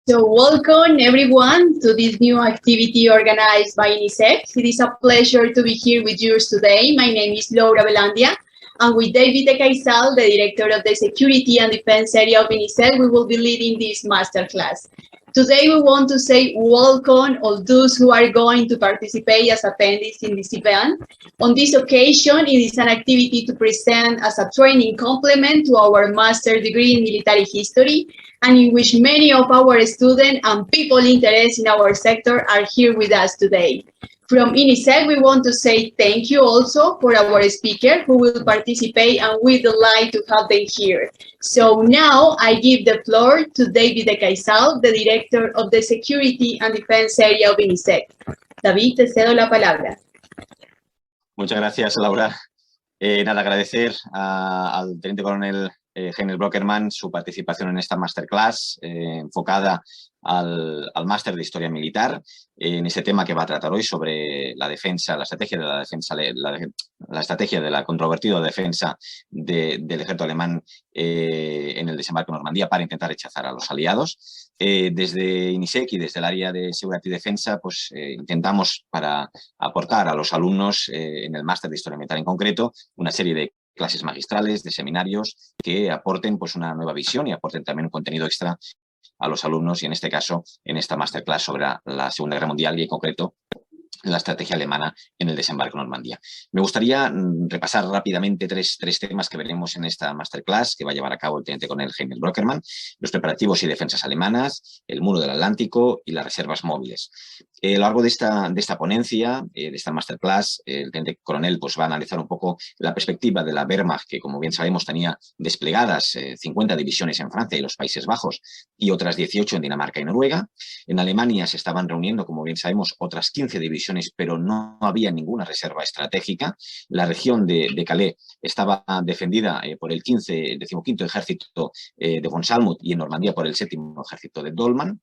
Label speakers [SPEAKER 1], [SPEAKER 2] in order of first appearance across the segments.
[SPEAKER 1] So welcome everyone to this new activity organized by INISEG. It is a pleasure to be here with you today. My name is Laura Velandia, and with David Caizal, the director of the Security and Defense area of INISEG, we will be leading this masterclass. Today we want to say welcome all those who are going to participate as attendees in this event. On this occasion, it is an activity to present as a training complement to our master's degree in military history, and in which many of our students and people interested in our sector are here with us today. From INISEG, we want to say thank you also for our speaker who will participate, and we delight to have them here. So now I give the floor to David Caizal, the director of the Security and Defense area of INISEG. David, te cedo la palabra.
[SPEAKER 2] Muchas gracias, Laura. Nada, agradecer al teniente coronel Heinrich Brockermann su participación en esta masterclass enfocada al máster de Historia Militar, en ese tema que va a tratar hoy sobre la defensa, la estrategia de la defensa, la estrategia de la controvertida defensa del ejército alemán en el desembarco en Normandía para intentar rechazar a los aliados. Desde INISEG y desde el área de seguridad y defensa, pues intentamos para aportar a los alumnos en el máster de Historia Militar en concreto una serie de clases magistrales, de seminarios que aporten pues una nueva visión y aporten también un contenido extra a los alumnos, y en este caso, en esta masterclass sobre la Segunda Guerra Mundial y en concreto la estrategia alemana en el desembarco en Normandía. Me gustaría repasar rápidamente tres temas que veremos en esta masterclass que va a llevar a cabo el teniente coronel Heinrich Brockermann: los preparativos y defensas alemanas, el muro del Atlántico y las reservas móviles. A lo largo de esta ponencia, de esta masterclass, el teniente coronel pues, va a analizar un poco la perspectiva de la Wehrmacht, que como bien sabemos tenía desplegadas 50 divisiones en Francia y los Países Bajos y otras 18 en Dinamarca y Noruega. En Alemania se estaban reuniendo, como bien sabemos, otras 15 divisiones, pero no había ninguna reserva estratégica. La región de Calais estaba defendida por el 15º ejército de von Salmuth y en Normandía por el 7º ejército de Dollmann.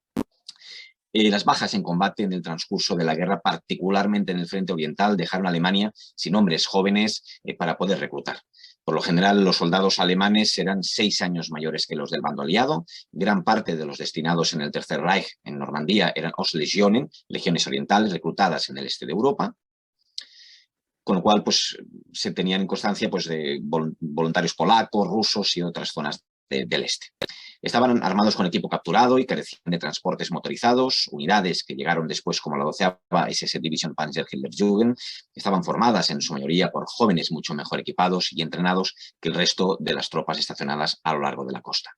[SPEAKER 2] Las bajas en combate en el transcurso de la guerra, particularmente en el frente oriental, dejaron a Alemania sin hombres jóvenes para poder reclutar. Por lo general, los soldados alemanes eran 6 años mayores que los del bando aliado. Gran parte de los destinados en el Tercer Reich, en Normandía, eran Ostlegionen, legiones orientales reclutadas en el este de Europa, con lo cual pues, se tenían en constancia pues, de voluntarios polacos, rusos y otras zonas del este. Estaban armados con equipo capturado y carecían de transportes motorizados. Unidades que llegaron después, como la 12ª SS Division Panzer Hitlerjugend, estaban formadas en su mayoría por jóvenes mucho mejor equipados y entrenados que el resto de las tropas estacionadas a lo largo de la costa.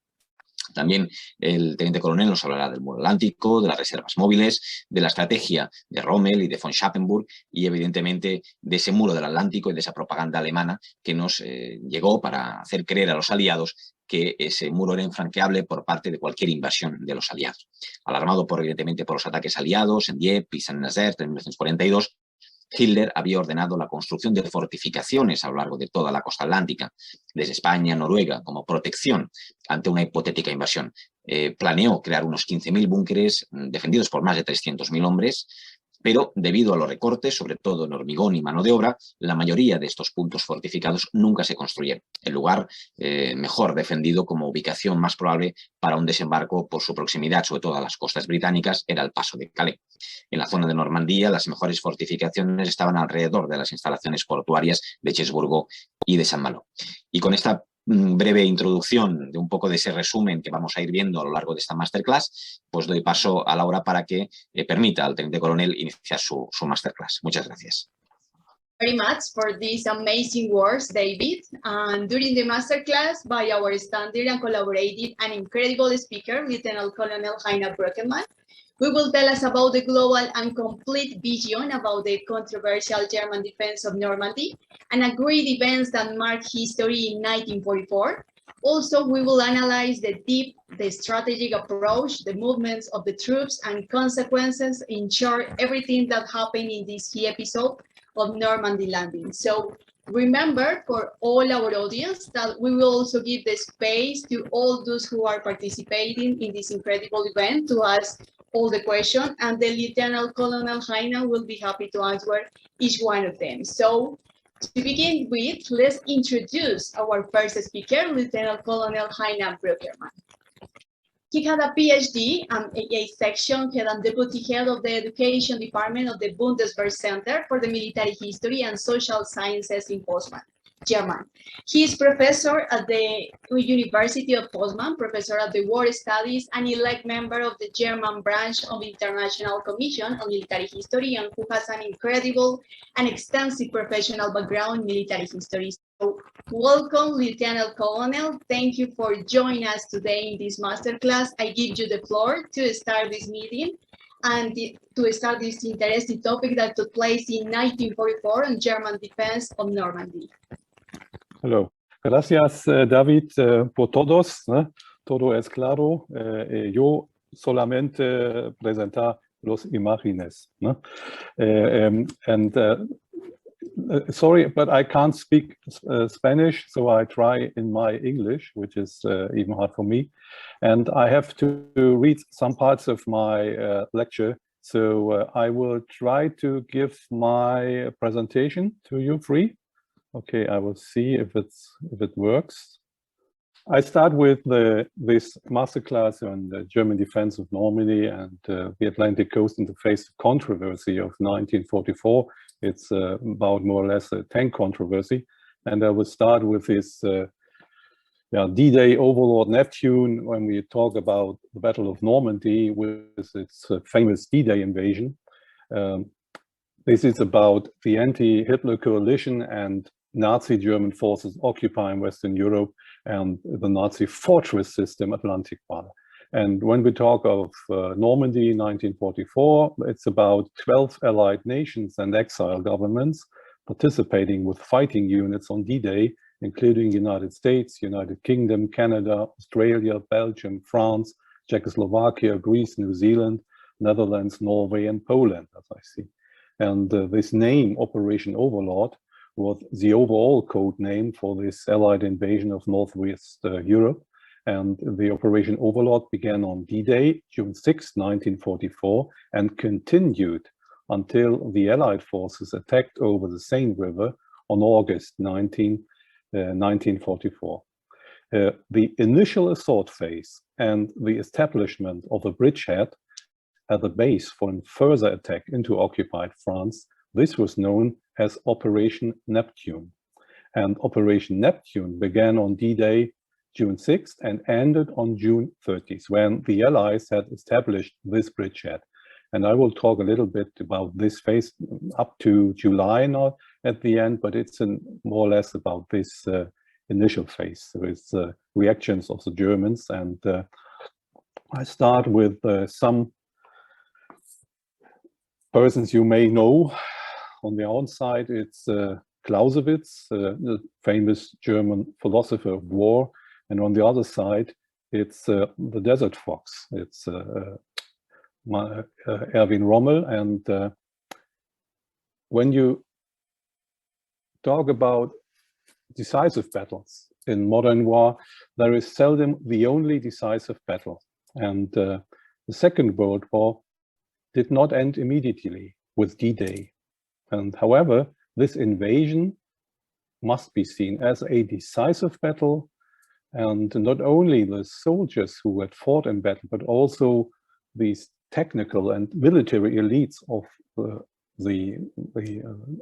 [SPEAKER 2] También el teniente coronel nos hablará del muro atlántico, de las reservas móviles, de la estrategia de Rommel y de von Schappenburg y evidentemente de ese muro del Atlántico y de esa propaganda alemana que nos llegó para hacer creer a los aliados que ese muro era infranqueable por parte de cualquier invasión de los aliados. Alarmado evidentemente por los ataques aliados en Dieppe y Saint-Nazaire en 1942, Hitler había ordenado la construcción de fortificaciones a lo largo de toda la costa atlántica, desde España a Noruega, como protección ante una hipotética invasión. Planeó crear unos 15.000 búnkeres defendidos por más de 300.000 hombres, pero debido a los recortes, sobre todo en hormigón y mano de obra, la mayoría de estos puntos fortificados nunca se construyeron. El lugar mejor defendido como ubicación más probable para un desembarco por su proximidad, sobre todo a las costas británicas, era el paso de Calais. En la zona de Normandía, las mejores fortificaciones estaban alrededor de las instalaciones portuarias de Cherbourg y de Saint-Malo. Y con esta breve introducción de un poco de ese resumen que vamos a ir viendo a lo largo de esta masterclass, pues doy paso a Laura para que permita al teniente coronel iniciar su masterclass. Muchas gracias.
[SPEAKER 1] Very much for these amazing words, David. And during the masterclass by our standard and collaborated and incredible speaker, Lieutenant Colonel Heinrich Brockermann, we will tell us about the global and complete vision about the controversial German defense of Normandy and a great events that marked history in 1944. Also, we will analyze the strategic approach, the movements of the troops and consequences, in short, everything that happened in this key episode of Normandy landing. So remember, for all our audience, that we will also give the space to all those who are participating in this incredible event to ask all the questions, and the Lieutenant Colonel Heine will be happy to answer each one of them. So to begin with, let's introduce our first speaker, Lieutenant Colonel Heinrich Brockermann. He had a PhD and a section head and deputy head of the education department of the Bundeswehr Center for the Military History and Social Sciences in Poznan, German. He is professor at the University of Poznan, professor at the War Studies, and elect member of the German branch of the International Commission on Military History, and who has an incredible and extensive professional background in military history. So, welcome, Lieutenant Colonel. Thank you for joining us today in this masterclass. I give you the floor to start this meeting and to start this interesting topic that took place in 1944 on German defense of Normandy.
[SPEAKER 3] Hello. Gracias, David, por todos. Todo es claro. Yo solamente presentar los imágenes. Sorry, but I can't speak Spanish, so I try in my English, which is even hard for me. And I have to read some parts of my lecture, so I will try to give my presentation to you free. Okay, I will see if it works. I start with this masterclass on the German defense of Normandy and the Atlantic coast in the face of controversy of 1944. It's about more or less a tank controversy. And I will start with this D-Day Overlord Neptune when we talk about the Battle of Normandy with its famous D-Day invasion. This is about the anti-Hitler coalition and Nazi German forces occupying Western Europe and the Nazi fortress system Atlantic Norte. And when we talk of Normandy 1944, it's about 12 allied nations and exile governments participating with fighting units on D-Day, including United States, United Kingdom, Canada, Australia, Belgium, France, Czechoslovakia, Greece, New Zealand, Netherlands, Norway, and Poland, as I see. And this name, Operation Overlord, was the overall code name for this allied invasion of Northwest Europe. And the Operation Overlord began on D-Day, June 6, 1944, and continued until the Allied forces attacked over the Seine River on August 19, 1944. The initial assault phase and the establishment of a bridgehead as a base for a further attack into occupied France, this was known as Operation Neptune. And Operation Neptune began on D-Day, June 6th, and ended on June 30th, when the Allies had established this bridgehead. And I will talk a little bit about this phase up to July now at the end, but it's more or less about this initial phase with reactions of the Germans. And I start with some persons you may know. On the outside, it's Clausewitz, the famous German philosopher of war. And on the other side, it's the Desert Fox. It's Erwin Rommel. And when you talk about decisive battles in modern war, there is seldom the only decisive battle. And the Second World War did not end immediately with D-Day. And however, this invasion must be seen as a decisive battle. And not only the soldiers who had fought in battle, but also these technical and military elites of the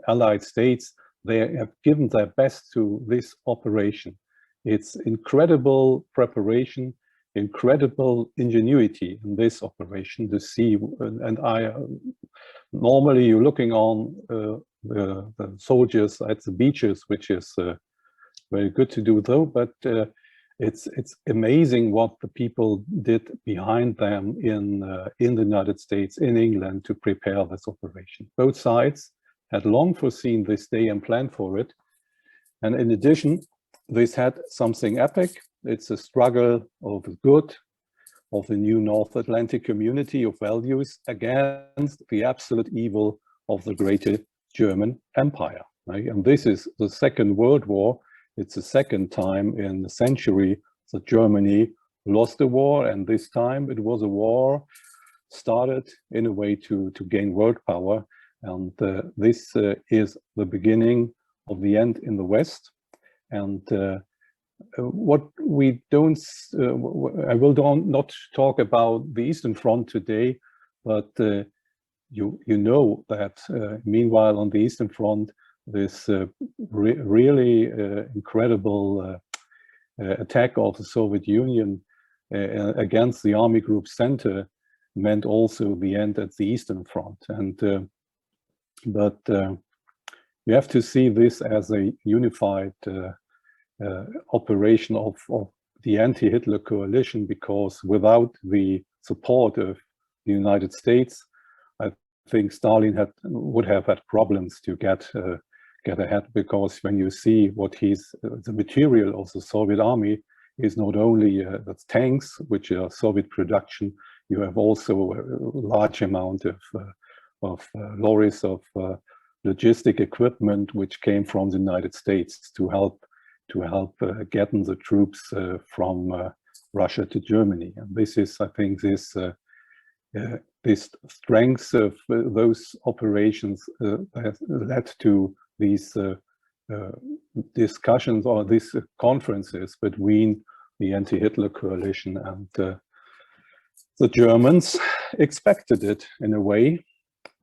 [SPEAKER 3] Allied states, they have given their best to this operation. It's incredible preparation, incredible ingenuity in this operation to see. And normally you're looking on the soldiers at the beaches, which is very good to do though, but it's amazing what the people did behind them in the United States, in England, to prepare this operation. Both sides had long foreseen this day and planned for it. And in addition, this had something epic. It's a struggle of the good of the new North Atlantic community of values against the absolute evil of the greater German Empire. Right? And this is the Second World War. It's the second time in the century that Germany lost the war, and this time it was a war started in a way to gain world power. And this is the beginning of the end in the West. And what we don't, I will not talk about the Eastern Front today, but you know that meanwhile on the Eastern Front, this really incredible attack of the Soviet Union against the Army Group Center meant also the end at the Eastern Front. And but you have to see this as a unified operation of the anti-Hitler coalition, because without the support of the United States, I think Stalin would have had problems to get ahead, because when you see what the material of the Soviet army is not only that's tanks, which are Soviet production, you have also a large amount of lorries of logistic equipment which came from the United States to help getting the troops from Russia to Germany. And this is, I think, this strength of those operations has led to these discussions or these conferences between the anti-Hitler coalition and the Germans expected it in a way.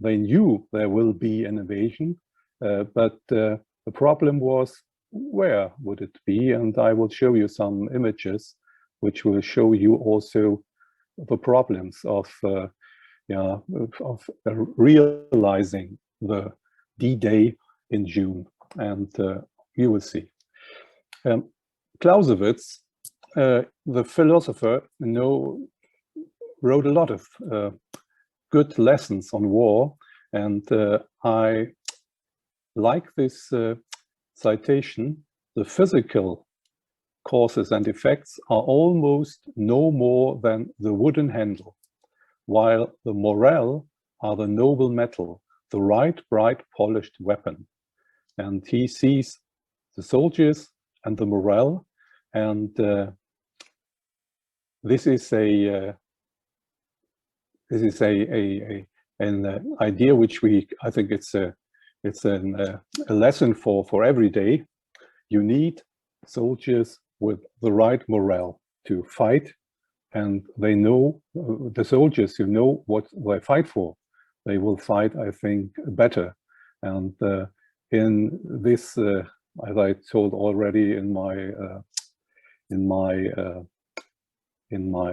[SPEAKER 3] They knew there will be an invasion, but the problem was, where would it be? And I will show you some images which will show you also the problems of realizing the D-Day in June, and you will see. Clausewitz, the philosopher, wrote a lot of good lessons on war, and I like this citation: the physical causes and effects are almost no more than the wooden handle, while the morale are the noble metal, the right bright polished weapon. And he sees the soldiers and the morale, and this is an idea which I think it's a lesson for every day. You need soldiers with the right morale to fight, and they know, the soldiers who know what they fight for, they will fight, I think, better. And in this, as I told already in my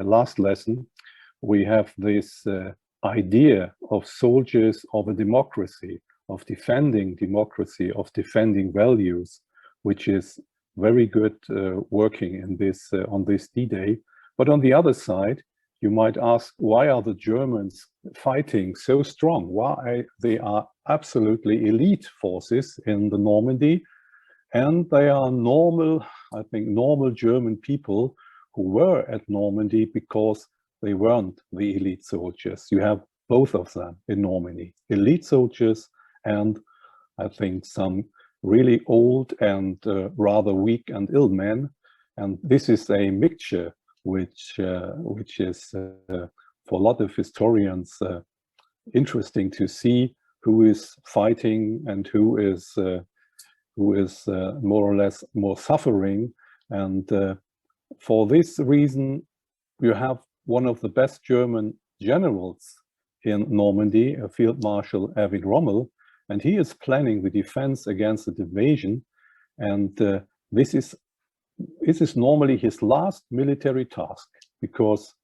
[SPEAKER 3] last lesson, we have this idea of soldiers of a democracy, of defending democracy, of defending values, which is very good working in this on this D-Day. But on the other side, you might ask, why are the Germans fighting so strong? Why? They are absolutely elite forces in the Normandy, and they are normal, I think, normal German people who were at Normandy because they weren't the elite soldiers. You have both of them in Normandy, elite soldiers and I think some really old and rather weak and ill men. And this is a mixture which is for a lot of historians interesting to see who is fighting and who is more or less more suffering. And for this reason, you have one of the best German generals in Normandy, Field Marshal Erwin Rommel, and he is planning the defense against the invasion. And this is normally his last military task, because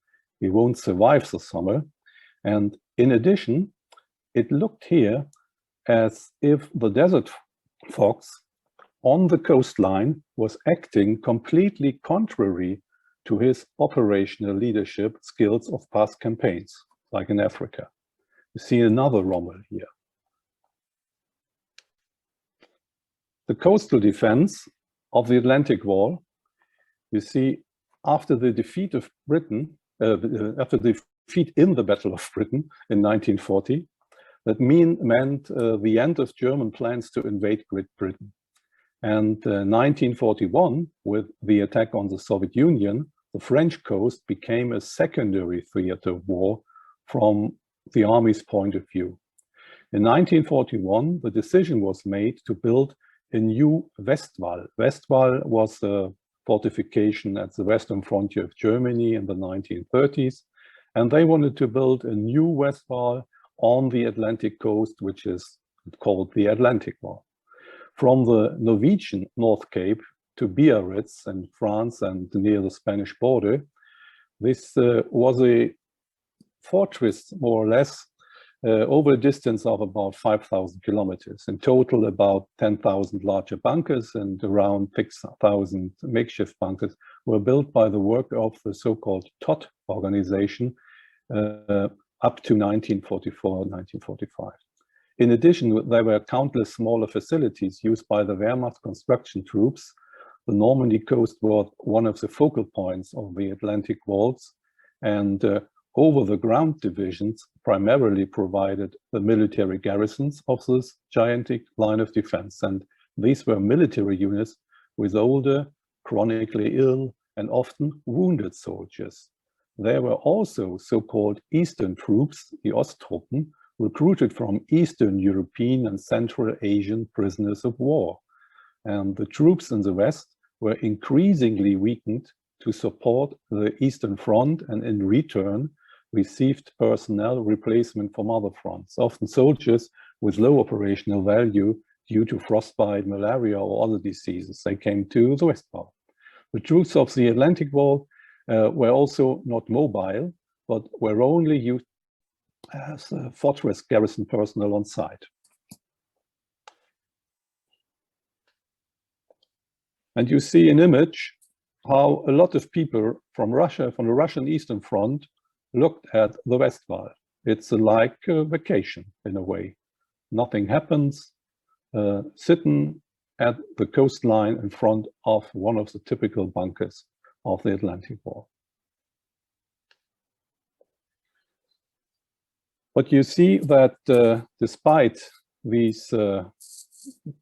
[SPEAKER 3] he won't survive the summer. And in addition, it looked here as if the desert fox on the coastline was acting completely contrary to his operational leadership skills of past campaigns, like in Africa. You see another Rommel here. The coastal defense of the Atlantic Wall, you see, after the defeat of Britain, after the defeat in the Battle of Britain in 1940, that meant the end of German plans to invade Great Britain. And 1941, with the attack on the Soviet Union, the French coast became a secondary theater of war from the army's point of view. In 1941, the decision was made to build a new Westwall. Westwall was fortification at the western frontier of Germany in the 1930s. And they wanted to build a new West Wall on the Atlantic coast, which is called the Atlantic Wall. From the Norwegian North Cape to Biarritz in France and near the Spanish border, this was a fortress, more or less, over a distance of about 5,000 kilometers. In total, about 10,000 larger bunkers and around 6,000 makeshift bunkers were built by the work of the so-called TOT organization up to 1944, 1945. In addition, there were countless smaller facilities used by the Wehrmacht construction troops. The Normandy coast was one of the focal points of the Atlantic walls, and over-the-ground divisions primarily provided the military garrisons of this gigantic line of defense. And these were military units with older, chronically ill, and often wounded soldiers. There were also so-called Eastern troops, the Osttruppen, recruited from Eastern European and Central Asian prisoners of war. And the troops in the West were increasingly weakened to support the Eastern Front, and in return received personnel replacement from other fronts, often soldiers with low operational value due to frostbite, malaria, or other diseases. They came to the West Wall. The troops of the Atlantic Wall were also not mobile, but were only used as fortress garrison personnel on site. And you see an image how a lot of people from Russia, from the Russian Eastern Front, looked at the West Wall. It's like a vacation in a way. Nothing happens, sitting at the coastline in front of one of the typical bunkers of the Atlantic Wall. But you see that despite these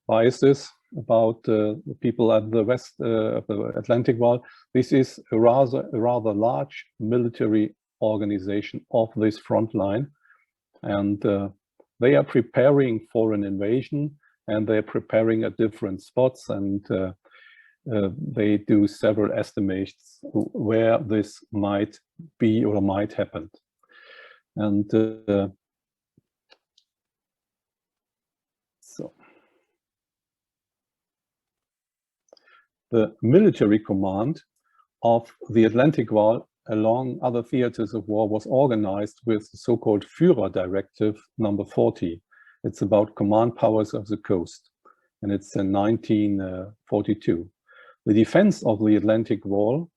[SPEAKER 3] biases about the people at the west of the Atlantic Wall, this is a rather large military organization of this front line, and they are preparing for an invasion, and they're preparing at different spots, and they do several estimates where this might be or might happen. And so the military command of the Atlantic Wall along other theaters of war was organized with the so-called Führer Directive number 40. It's about command powers of the coast, and it's in 1942. The defense of the Atlantic Wall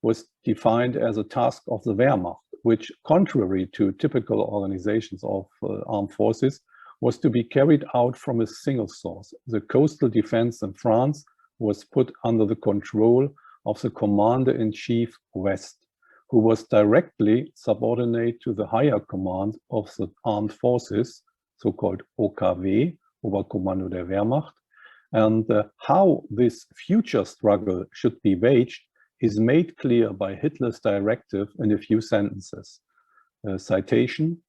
[SPEAKER 3] was defined as a task of the Wehrmacht, which, contrary to typical organizations of armed forces, was to be carried out from a single source. The coastal defense in France was put under the control of the Commander-in-Chief West, who was directly subordinate to the higher command of the armed forces, so-called OKW, Oberkommando der Wehrmacht. And how this future struggle should be waged is made clear by Hitler's directive in a few sentences. Citation: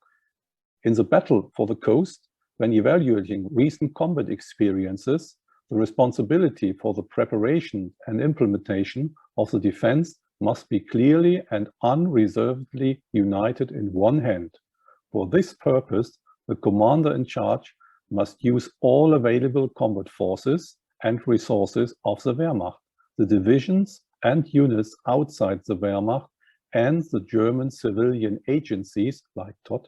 [SPEAKER 3] in the battle for the coast, when evaluating recent combat experiences, the responsibility for the preparation and implementation of the defense must be clearly and unreservedly united in one hand. For this purpose, the commander in charge must use all available combat forces and resources of the Wehrmacht, the divisions and units outside the Wehrmacht, and the German civilian agencies, like TOT,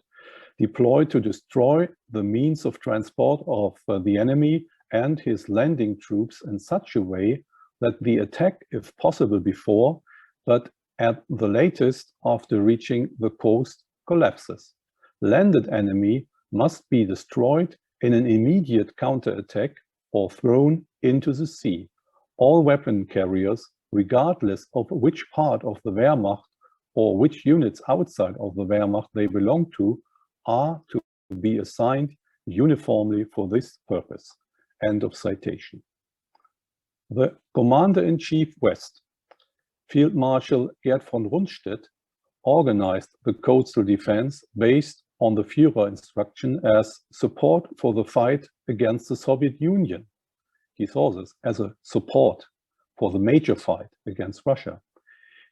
[SPEAKER 3] deployed to destroy the means of transport of the enemy and his landing troops in such a way that the attack, if possible before, but at the latest after reaching the coast, collapses. Landed enemy must be destroyed in an immediate counterattack or thrown into the sea. All weapon carriers, regardless of which part of the Wehrmacht or which units outside of the Wehrmacht they belong to, are to be assigned uniformly for this purpose. End of citation. The Commander-in-Chief West, Field Marshal Gerd von Rundstedt, organized the coastal defense based on the Führer instruction as support for the fight against the Soviet Union. He saw this as a support for the major fight against Russia.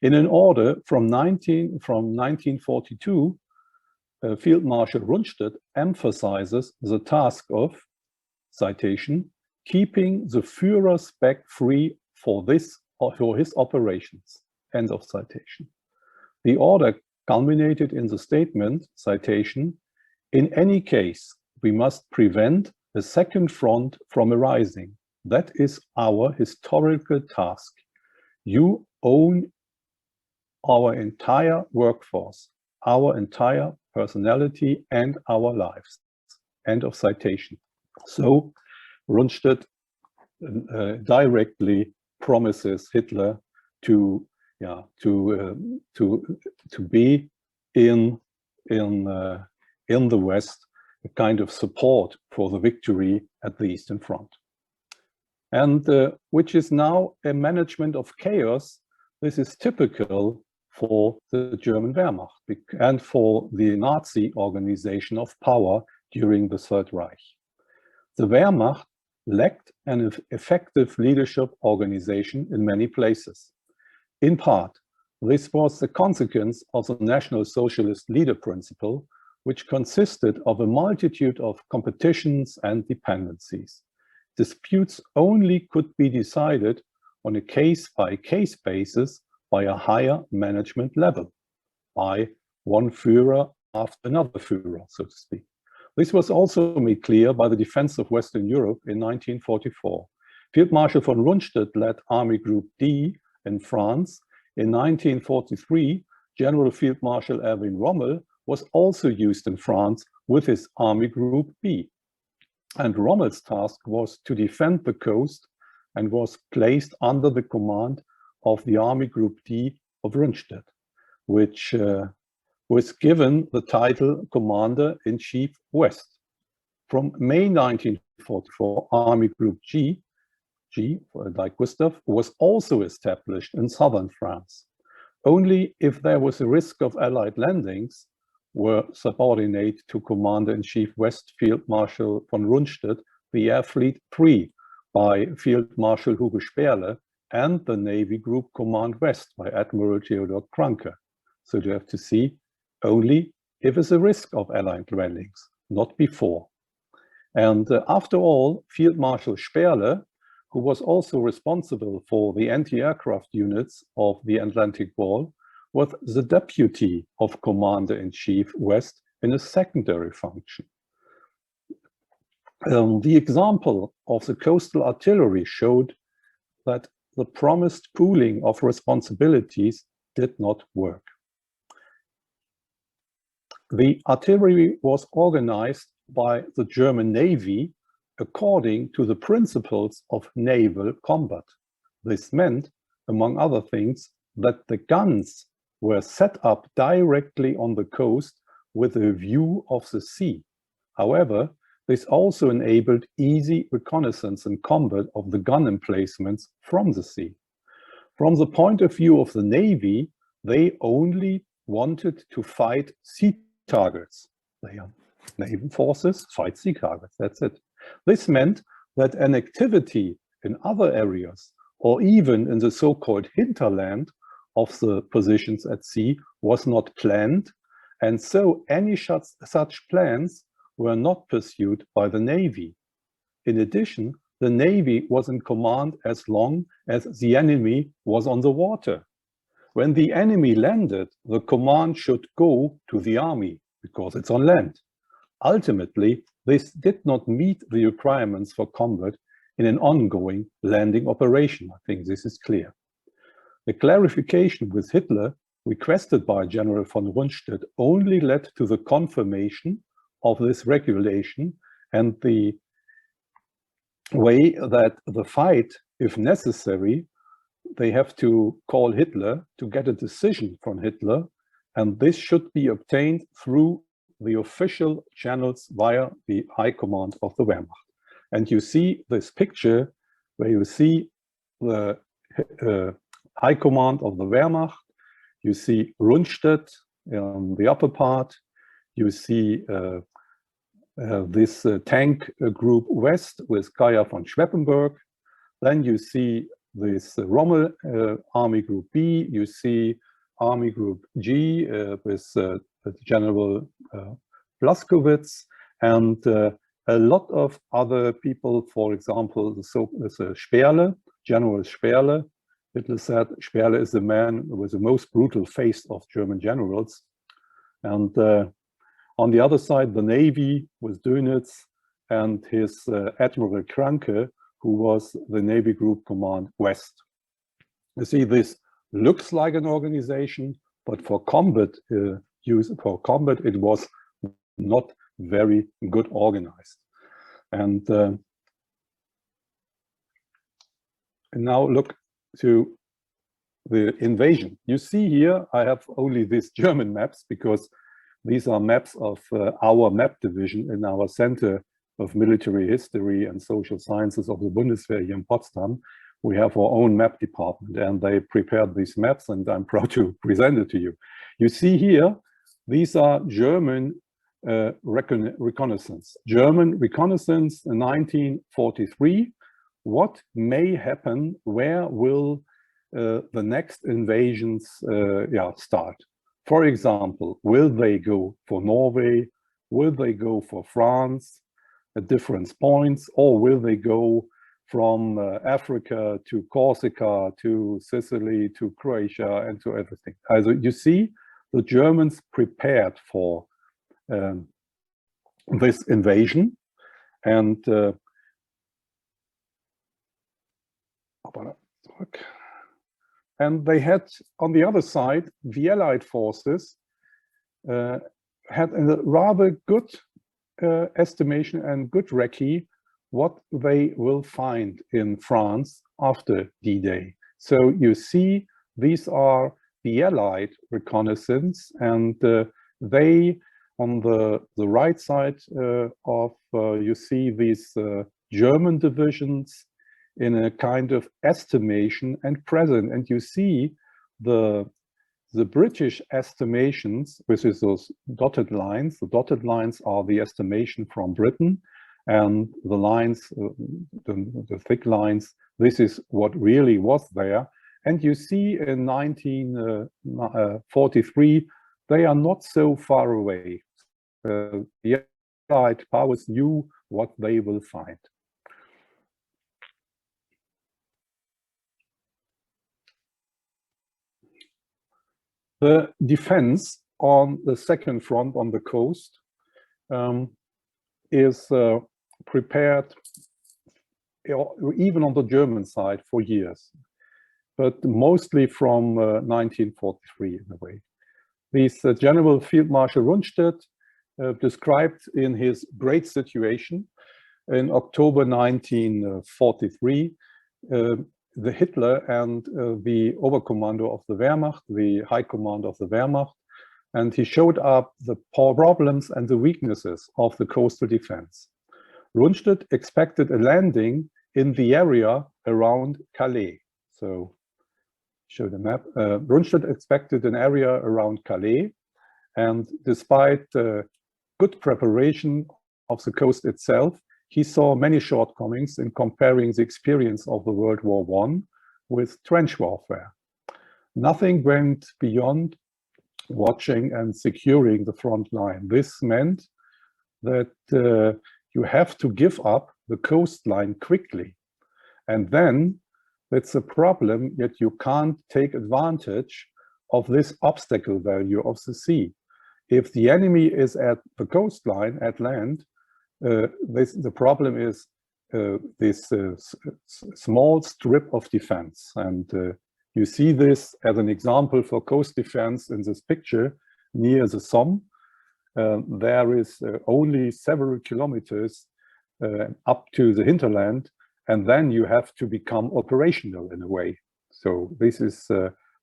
[SPEAKER 3] In an order from 1942, Field Marshal Rundstedt emphasizes the task of, citation, keeping the Führer's back free for his operations, end of citation. The order culminated in the statement, citation, in any case, we must prevent a second front from arising. That is our historical task. You own our entire workforce, our entire personality, and our lives. End of citation. So Rundstedt directly promises Hitler to be in the West a kind of support for the victory at the Eastern Front, and which is now a management of chaos. This is typical for the German Wehrmacht and for the Nazi organization of power during the Third Reich. The Wehrmacht lacked an effective leadership organization in many places. In part, this was the consequence of the National Socialist leader principle, which consisted of a multitude of competitions and dependencies. Disputes only could be decided on a case-by-case basis by a higher management level, by one Führer after another Führer, so to speak. This was also made clear by the defense of Western Europe in 1944. Field Marshal von Rundstedt led Army Group D in France. In 1943, General Field Marshal Erwin Rommel was also used in France with his Army Group B. And Rommel's task was to defend the coast and was placed under the command of the Army Group D of Rundstedt, which was given the title Commander-in-Chief West. From May 1944, Army Group G, like Gustav, was also established in southern France. Only if there was a risk of Allied landings were subordinate to Commander-in-Chief West Field Marshal von Rundstedt the Air Fleet 3 by Field Marshal Hugo Sperle and the Navy Group Command West by Admiral Theodor Kranke. So you have to see only if it's a risk of Allied landings, not before. And after all, Field Marshal Sperle, who was also responsible for the anti-aircraft units of the Atlantic Wall, was the deputy of Commander-in-Chief West in a secondary function. The example of the coastal artillery showed that the promised pooling of responsibilities did not work. The artillery was organized by the German Navy according to the principles of naval combat. This meant, among other things, that the guns were set up directly on the coast with a view of the sea. However, this also enabled easy reconnaissance and combat of the gun emplacements from the sea. From the point of view of the Navy, they only wanted to fight sea targets. They are naval forces, fight sea targets, that's it. This meant that an activity in other areas, or even in the so-called hinterland of the positions at sea, was not planned, and so any such plans were not pursued by the Navy. In addition, the Navy was in command as long as the enemy was on the water. When the enemy landed, the command should go to the army because it's on land. Ultimately, this did not meet the requirements for combat in an ongoing landing operation. I think this is clear. The clarification with Hitler requested by General von Rundstedt only led to the confirmation of this regulation and the way that the fight, if necessary, they have to call Hitler to get a decision from Hitler, and this should be obtained through the official channels via the High Command of the Wehrmacht. And you see this picture where you see the High Command of the Wehrmacht, you see Rundstedt in the upper part, you see this tank group West with Geyer von Schweppenberg, then you see this Rommel Army Group B, you see Army Group G with General Blaskowitz, and a lot of other people, for example, Sperle, General Sperle. Hitler said Sperle is the man with the most brutal face of German generals. And on the other side, the Navy with Dönitz and his Admiral Kranke, who was the Navy Group Command West. You see, this looks like an organization, but for combat it was not very good organized. And now look to the invasion. You see here, I have only these German maps because these are maps of our map division in our Center of Military History and Social Sciences of the Bundeswehr here in Potsdam. We have our own map department, and they prepared these maps, and I'm proud to present it to you. You see here, these are German reconnaissance. German reconnaissance in 1943. What may happen? Where will the next invasions start? For example, will they go for Norway? Will they go for France at different points? Or will they go from Africa to Corsica, to Sicily, to Croatia, and to everything? So you see, the Germans prepared for this invasion, and they had, on the other side, the Allied forces had a rather good estimation and good recce what they will find in France after D-Day. So you see, these are the Allied reconnaissance, and they, on the right side you see these German divisions in a kind of estimation and present, and you see the British estimations, which is those dotted lines. The dotted lines are the estimation from Britain, and the lines, the thick lines, this is what really was there. And you see in 1943, they are not so far away. The Allied powers knew what they will find. The defense on the second front on the coast is prepared, even on the German side, for years, but mostly from 1943 in a way. This General Field Marshal Rundstedt described in his great situation in October 1943 the Hitler and the Oberkommando of the Wehrmacht, the High Command of the Wehrmacht, and he showed up the problems and the weaknesses of the coastal defense. Rundstedt expected a landing in the area around Calais. So, show the map. Rundstedt expected an area around Calais, and despite good preparation of the coast itself, he saw many shortcomings in comparing the experience of the World War I with trench warfare. Nothing went beyond watching and securing the front line. This meant that you have to give up the coastline quickly. And then it's a problem that you can't take advantage of this obstacle value of the sea. If the enemy is at the coastline, at land, the problem is this small strip of defense. And you see this as an example for coast defense in this picture near the Somme. There is only several kilometers up to the hinterland, and then you have to become operational in a way. So this is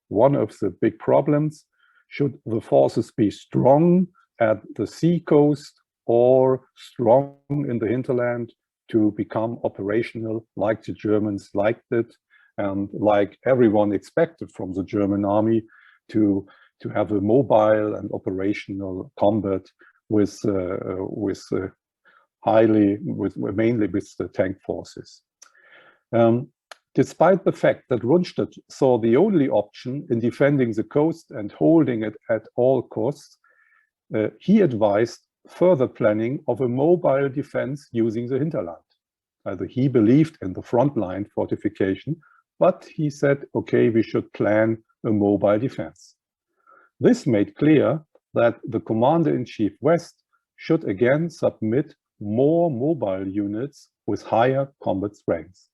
[SPEAKER 3] one of the big problems. Should the forces be strong at the sea coast or strong in the hinterland to become operational, like the Germans liked it, and like everyone expected from the German army, to have a mobile and operational combat with mainly with the tank forces. despite the fact that Rundstedt saw the only option in defending the coast and holding it at all costs, he advised further planning of a mobile defense using the hinterland. He believed in the frontline fortification, but he said, okay, we should plan a mobile defense. This made clear that the Commander-in-Chief West should again submit more mobile units with higher combat strength.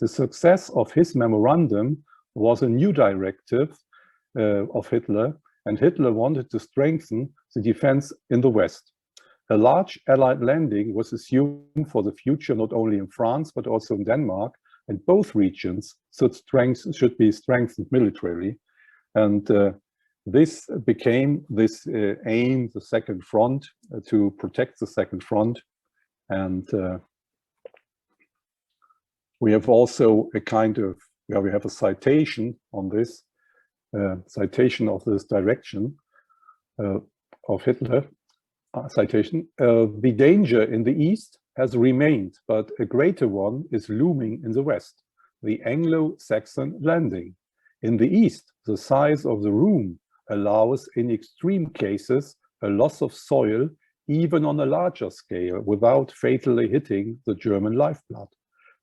[SPEAKER 3] The success of his memorandum was a new directive of Hitler, and Hitler wanted to strengthen the defense in the West. A large Allied landing was assumed for the future, not only in France, but also in Denmark, and both regions should be strengthened militarily. And this became this aim, the second front, to protect the second front. And we have also a kind of, we have a citation on this, citation of this direction of Hitler. Citation, the danger in the east has remained, but a greater one is looming in the west, the Anglo-Saxon landing. In the east, the size of the room allows in extreme cases a loss of soil even on a larger scale without fatally hitting the German lifeblood.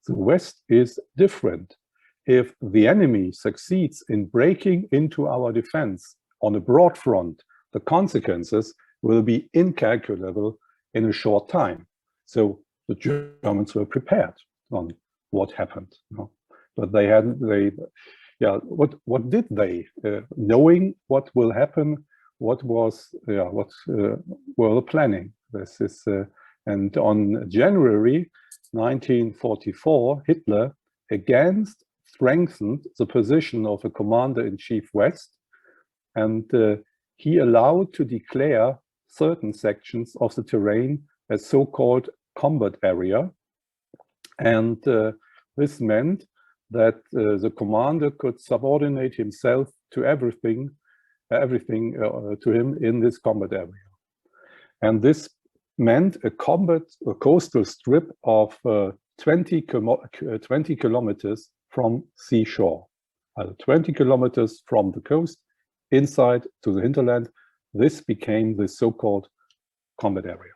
[SPEAKER 3] The west is different. If the enemy succeeds in breaking into our defense on a broad front, the consequences will be incalculable in a short time. So the Germans were prepared on what happened. But they hadn't, what did they, knowing what will happen, what were the planning? This is, and on January 1944, Hitler again strengthened the position of the Commander-in-Chief West, and he allowed to declare certain sections of the terrain as so-called combat area. And this meant that the commander could subordinate himself to everything to him in this combat area. And this meant a coastal strip of 20 kilometers from seashore, 20 kilometers from the coast inside to the hinterland. This became the so-called combat area.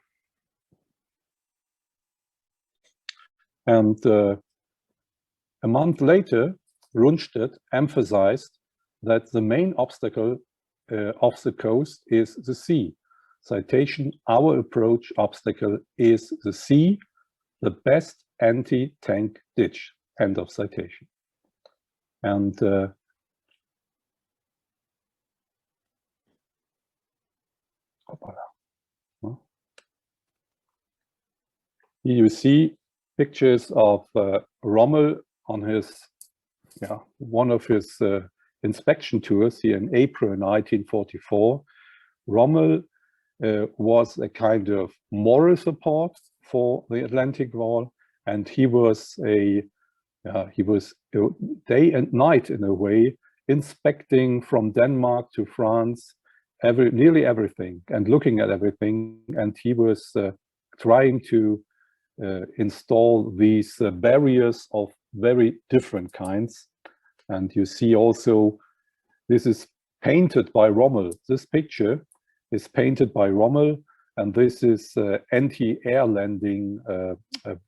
[SPEAKER 3] And a month later, Rundstedt emphasized that the main obstacle off the coast is the sea. Citation, our approach obstacle is the sea, the best anti-tank ditch, end of citation. And here you see pictures of Rommel on his, one of his inspection tours here in April 1944. Rommel was a kind of moral support for the Atlantic Wall, and he was day and night in a way inspecting from Denmark to France nearly everything and looking at everything, and he was trying to install these barriers of very different kinds. And you see also, this is painted by Rommel. This picture is painted by Rommel, and this is anti-air landing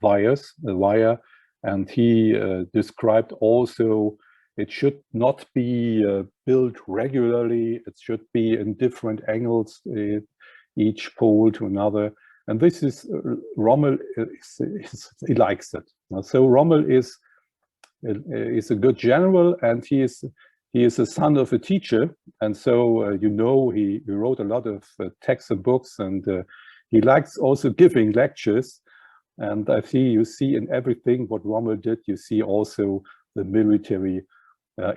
[SPEAKER 3] wire, and he described also it should not be built regularly, it should be in different angles, each pole to another. And this is, Rommel, he likes it. So Rommel is a good general, and he is a son of a teacher. And so, he wrote a lot of texts and books, and he likes also giving lectures. And I see, you see in everything what Rommel did, you see also the military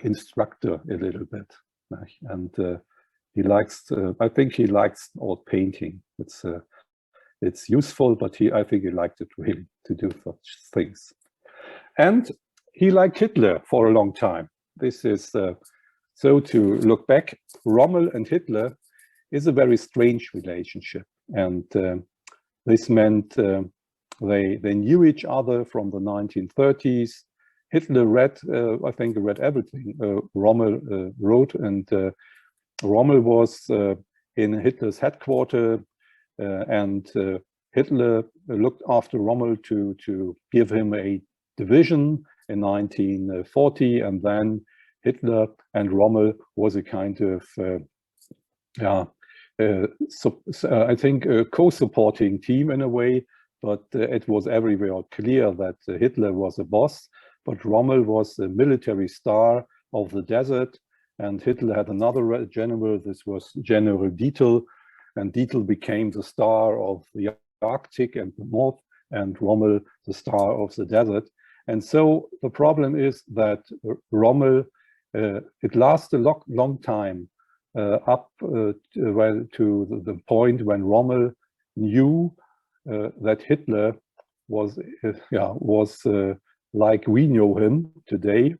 [SPEAKER 3] instructor a little bit. And he likes, I think he likes all painting. It's useful, but I think he liked it really to do such things. And he liked Hitler for a long time. This is, so to look back, Rommel and Hitler is a very strange relationship. And this meant they knew each other from the 1930s. Hitler read, I think, read everything Rommel wrote, and Rommel was in Hitler's headquarters, and Hitler looked after Rommel to give him a division in 1940, and then Hitler and Rommel was a kind of, I think, a co-supporting team in a way, but it was everywhere clear that Hitler was a boss, but Rommel was the military star of the desert, and Hitler had another general. This was General Dietl, and Dietl became the star of the Arctic and the North, and Rommel the star of the desert. And so the problem is that Rommel, it lasted a long time up to the point when Rommel knew that Hitler was like we know him today.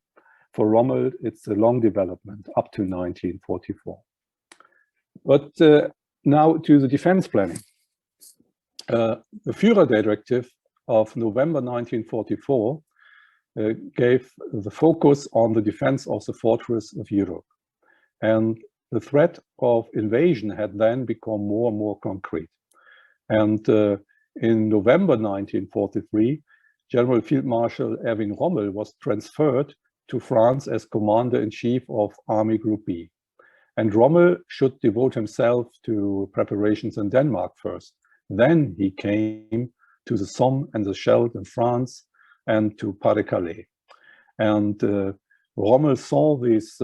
[SPEAKER 3] For Rommel, it's a long development up to 1944. But now to the defense planning. The Führer Directive of November 1944 gave the focus on the defense of the fortress of Europe. And the threat of invasion had then become more and more concrete. And in November 1943, General Field Marshal Erwin Rommel was transferred to France as Commander-in-Chief of Army Group B. And Rommel should devote himself to preparations in Denmark first. Then he came to the Somme and the Scheldt in France and to Pas-de-Calais. And Rommel saw these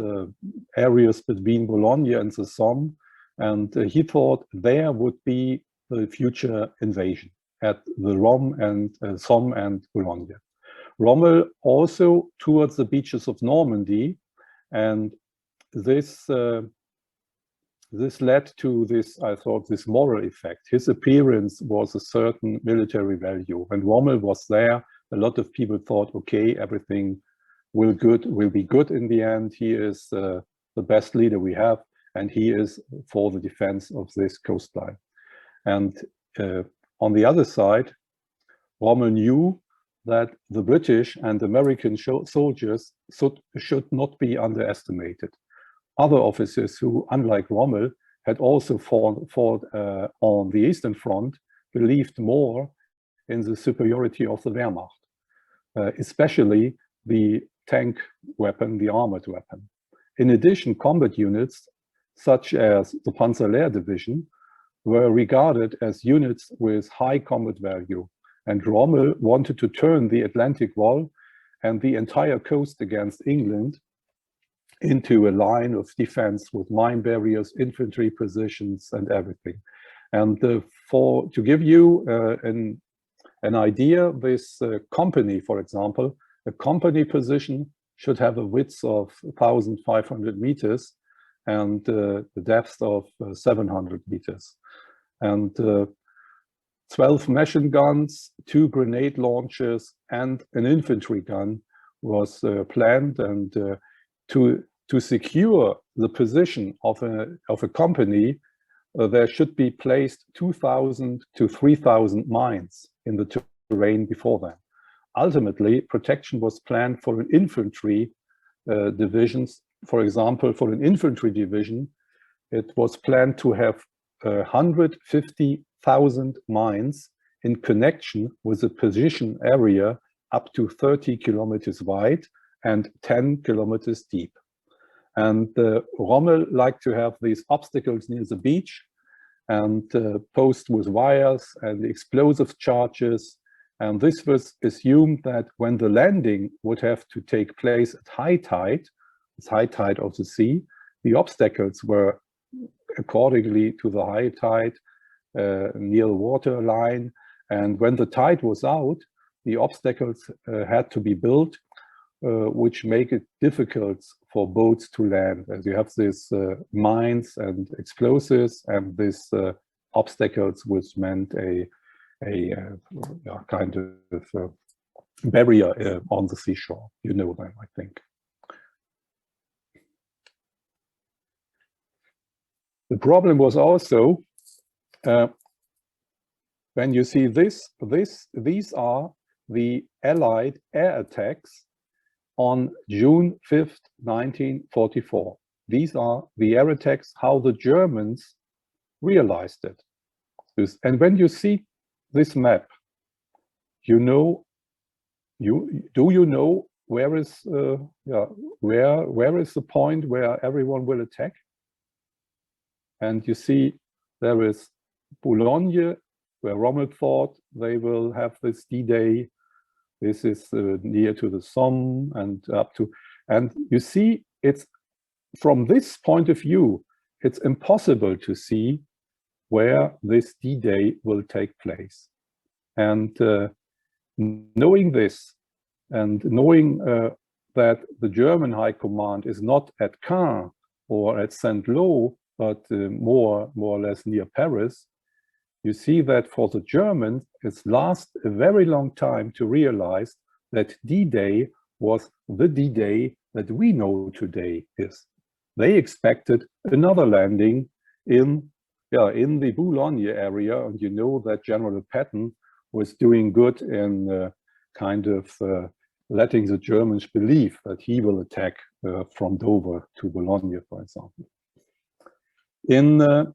[SPEAKER 3] areas between Boulogne and the Somme, and he thought there would be the future invasion at the Somme and Boulogne. Rommel also toured the beaches of Normandy, and this led to this, I thought, this moral effect. His appearance was a certain military value. When Rommel was there, a lot of people thought, okay, everything will be good in the end. He is the best leader we have, and he is for the defense of this coastline. And on the other side, Rommel knew that the British and American soldiers should not be underestimated. Other officers who, unlike Rommel, had also fought on the Eastern Front, believed more in the superiority of the Wehrmacht, especially the tank weapon, the armored weapon. In addition, combat units, such as the Panzerlehr Division, were regarded as units with high combat value. And Rommel wanted to turn the Atlantic Wall and the entire coast against England into a line of defense with mine barriers, infantry positions, and everything. And to give you an idea, this company, for example, a company position should have a width of 1,500 meters and the depth of 700 meters. And 12 machine guns, 2 grenade launchers, and an infantry gun was planned. And to secure the position of a company, there should be placed 2,000 to 3,000 mines in the terrain before then. Ultimately, protection was planned for an infantry divisions. For example, for an infantry division, it was planned to have 150,000 mines in connection with a position area up to 30 kilometers wide and 10 kilometers deep. And Rommel liked to have these obstacles near the beach and post with wires and explosive charges. And this was assumed that when the landing would have to take place at high tide, it's high tide of the sea, the obstacles were accordingly to the high tide near the water line. And when the tide was out, the obstacles had to be built, which make it difficult for boats to land, as you have these mines and explosives and these obstacles, which meant a kind of barrier on the seashore. You know them, I think. The problem was also when you see these are the Allied air attacks on June 5th, 1944. These are the air attacks, how the Germans realized it. And when you see this map, you know, do you know where is where is the point where everyone will attack? And you see there is Boulogne, where Rommel thought they will have this D-Day. This is near to the Somme and up to, and you see it's from this point of view, it's impossible to see where this D-Day will take place. And knowing this, and knowing that the German High Command is not at Caen or at Saint-Lô, but more or less near Paris, you see that for the Germans, it's lasted a very long time to realize that D-Day was the D-Day that we know today is. They expected another landing in the Boulogne area, and you know that General Patton was doing good in kind of letting the Germans believe that he will attack from Dover to Boulogne, for example. In the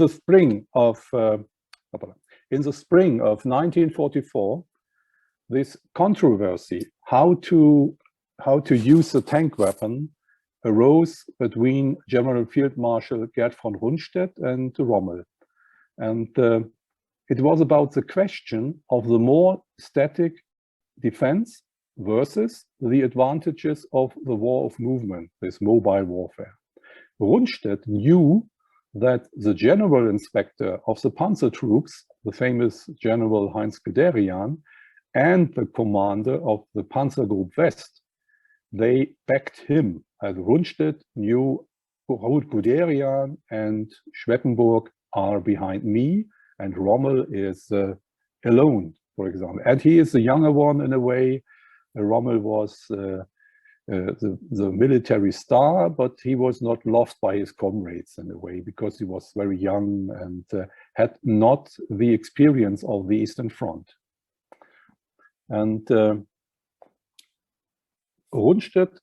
[SPEAKER 3] spring of 1944, this controversy how to use the tank weapon arose between General Field Marshal Gerd von Rundstedt and Rommel, and it was about the question of the more static defense versus the advantages of the war of movement, this mobile warfare. Rundstedt knew that the general inspector of the panzer troops, the famous General Heinz Guderian, and the commander of the Panzer Group West, they backed him. And Rundstedt knew Guderian and Schweppenburg are behind me, and Rommel is alone, for example. And he is the younger one in a way. Rommel was the military star, but he was not loved by his comrades in a way because he was very young and had not the experience of the Eastern Front. And Rundstedt,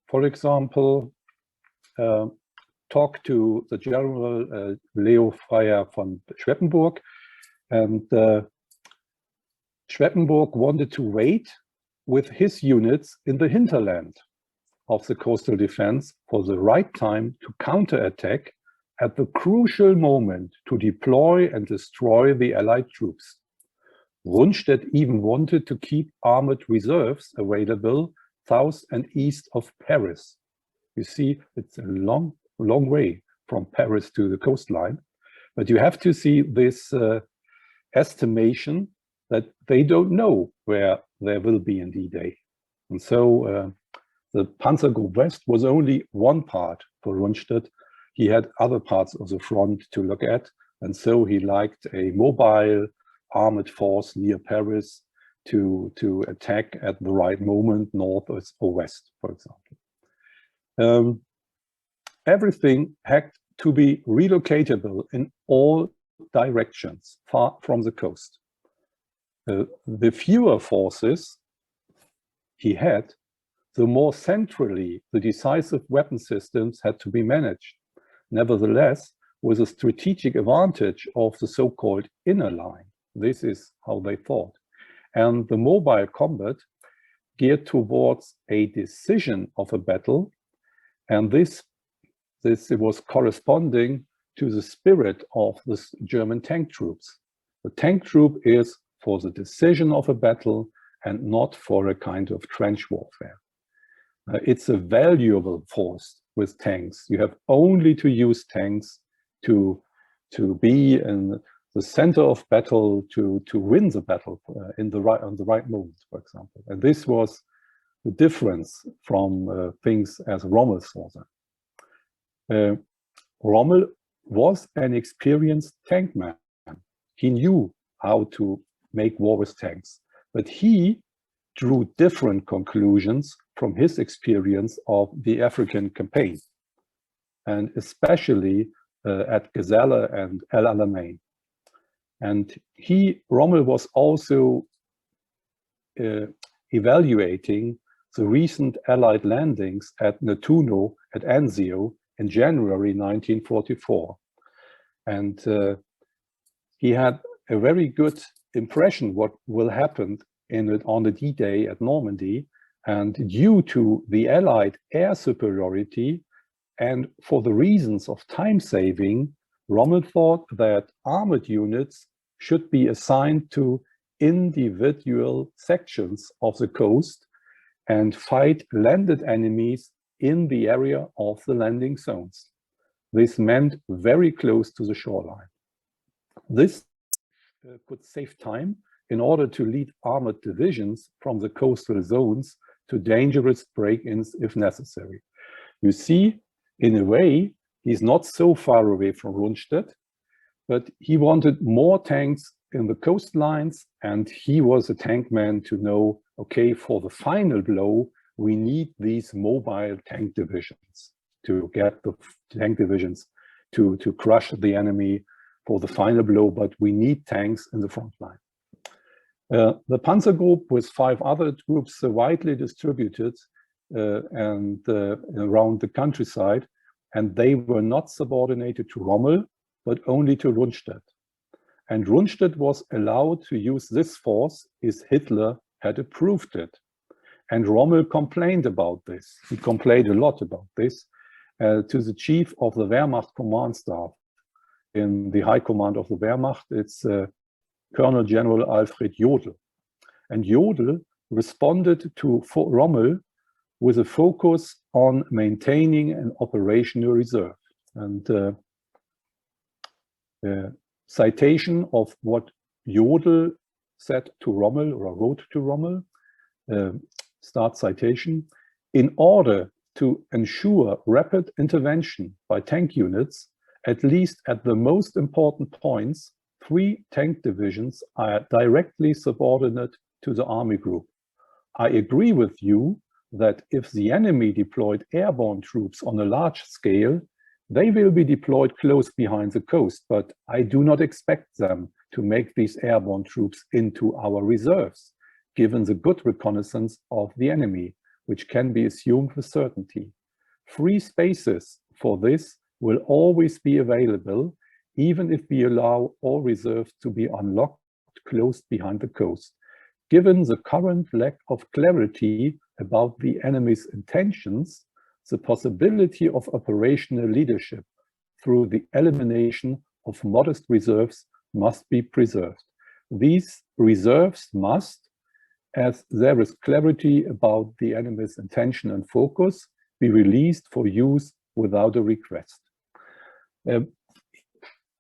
[SPEAKER 3] for example, talked to the General Leo Freier von Schweppenburg, and Schweppenburg wanted to wait with his units in the hinterland of the coastal defense for the right time to counterattack at the crucial moment to deploy and destroy the Allied troops. Rundstedt even wanted to keep armored reserves available south and east of Paris. You see, it's a long way from Paris to the coastline, but you have to see this estimation that they don't know where there will be in D-Day. And so the Panzer Group West was only one part for Rundstedt. He had other parts of the front to look at, and so he liked a mobile armored force near Paris to attack at the right moment, north or west, for example. Everything had to be relocatable in all directions, far from the coast. The fewer forces he had, the more centrally the decisive weapon systems had to be managed. Nevertheless, with a strategic advantage of the so-called inner line. This is how they thought. And the mobile combat geared towards a decision of a battle, and this was corresponding to the spirit of the German tank troops. The tank troop is for the decision of a battle and not for a kind of trench warfare. It's a valuable force with tanks. You have only to use tanks to be in the center of battle, to win the battle on the right moment, for example. And this was the difference from things as Rommel saw them. Rommel was an experienced tank man. He knew how to make war with tanks, but he drew different conclusions from his experience of the African campaign, and especially at Gazelle and El Alamein. And Rommel was also evaluating the recent Allied landings at Nettuno at Anzio in January 1944. And he had a very good impression what will happen on the D-Day at Normandy. And due to the Allied air superiority and for the reasons of time saving, Rommel thought that armored units should be assigned to individual sections of the coast and fight landed enemies in the area of the landing zones. This meant very close to the shoreline. This could save time in order to lead armored divisions from the coastal zones to dangerous break-ins if necessary. You see, in a way, he's not so far away from Rundstedt, but he wanted more tanks in the coastlines, and he was a tank man to know, okay, for the final blow, we need these mobile tank divisions to get the tank divisions to crush the enemy for the final blow, but we need tanks in the front line. The Panzer Group with 5 other groups widely distributed and around the countryside, and they were not subordinated to Rommel, but only to Rundstedt. And Rundstedt was allowed to use this force if Hitler had approved it. And Rommel complained about this. He complained a lot about this to the chief of the Wehrmacht command staff in the high command of the Wehrmacht. It's Colonel General Alfred Jodl. And Jodl responded to Rommel with a focus on maintaining an operational reserve. And citation of what Jodl said to Rommel or wrote to Rommel, start citation, in order to ensure rapid intervention by tank units, at least at the most important points, 3 tank divisions are directly subordinate to the army group. I agree with you that if the enemy deployed airborne troops on a large scale, they will be deployed close behind the coast, but I do not expect them to make these airborne troops into our reserves, given the good reconnaissance of the enemy, which can be assumed with certainty. Free spaces for this will always be available, even if we allow all reserves to be unlocked close behind the coast. Given the current lack of clarity about the enemy's intentions, the possibility of operational leadership through the elimination of modest reserves must be preserved. These reserves must, as there is clarity about the enemy's intention and focus, be released for use without a request.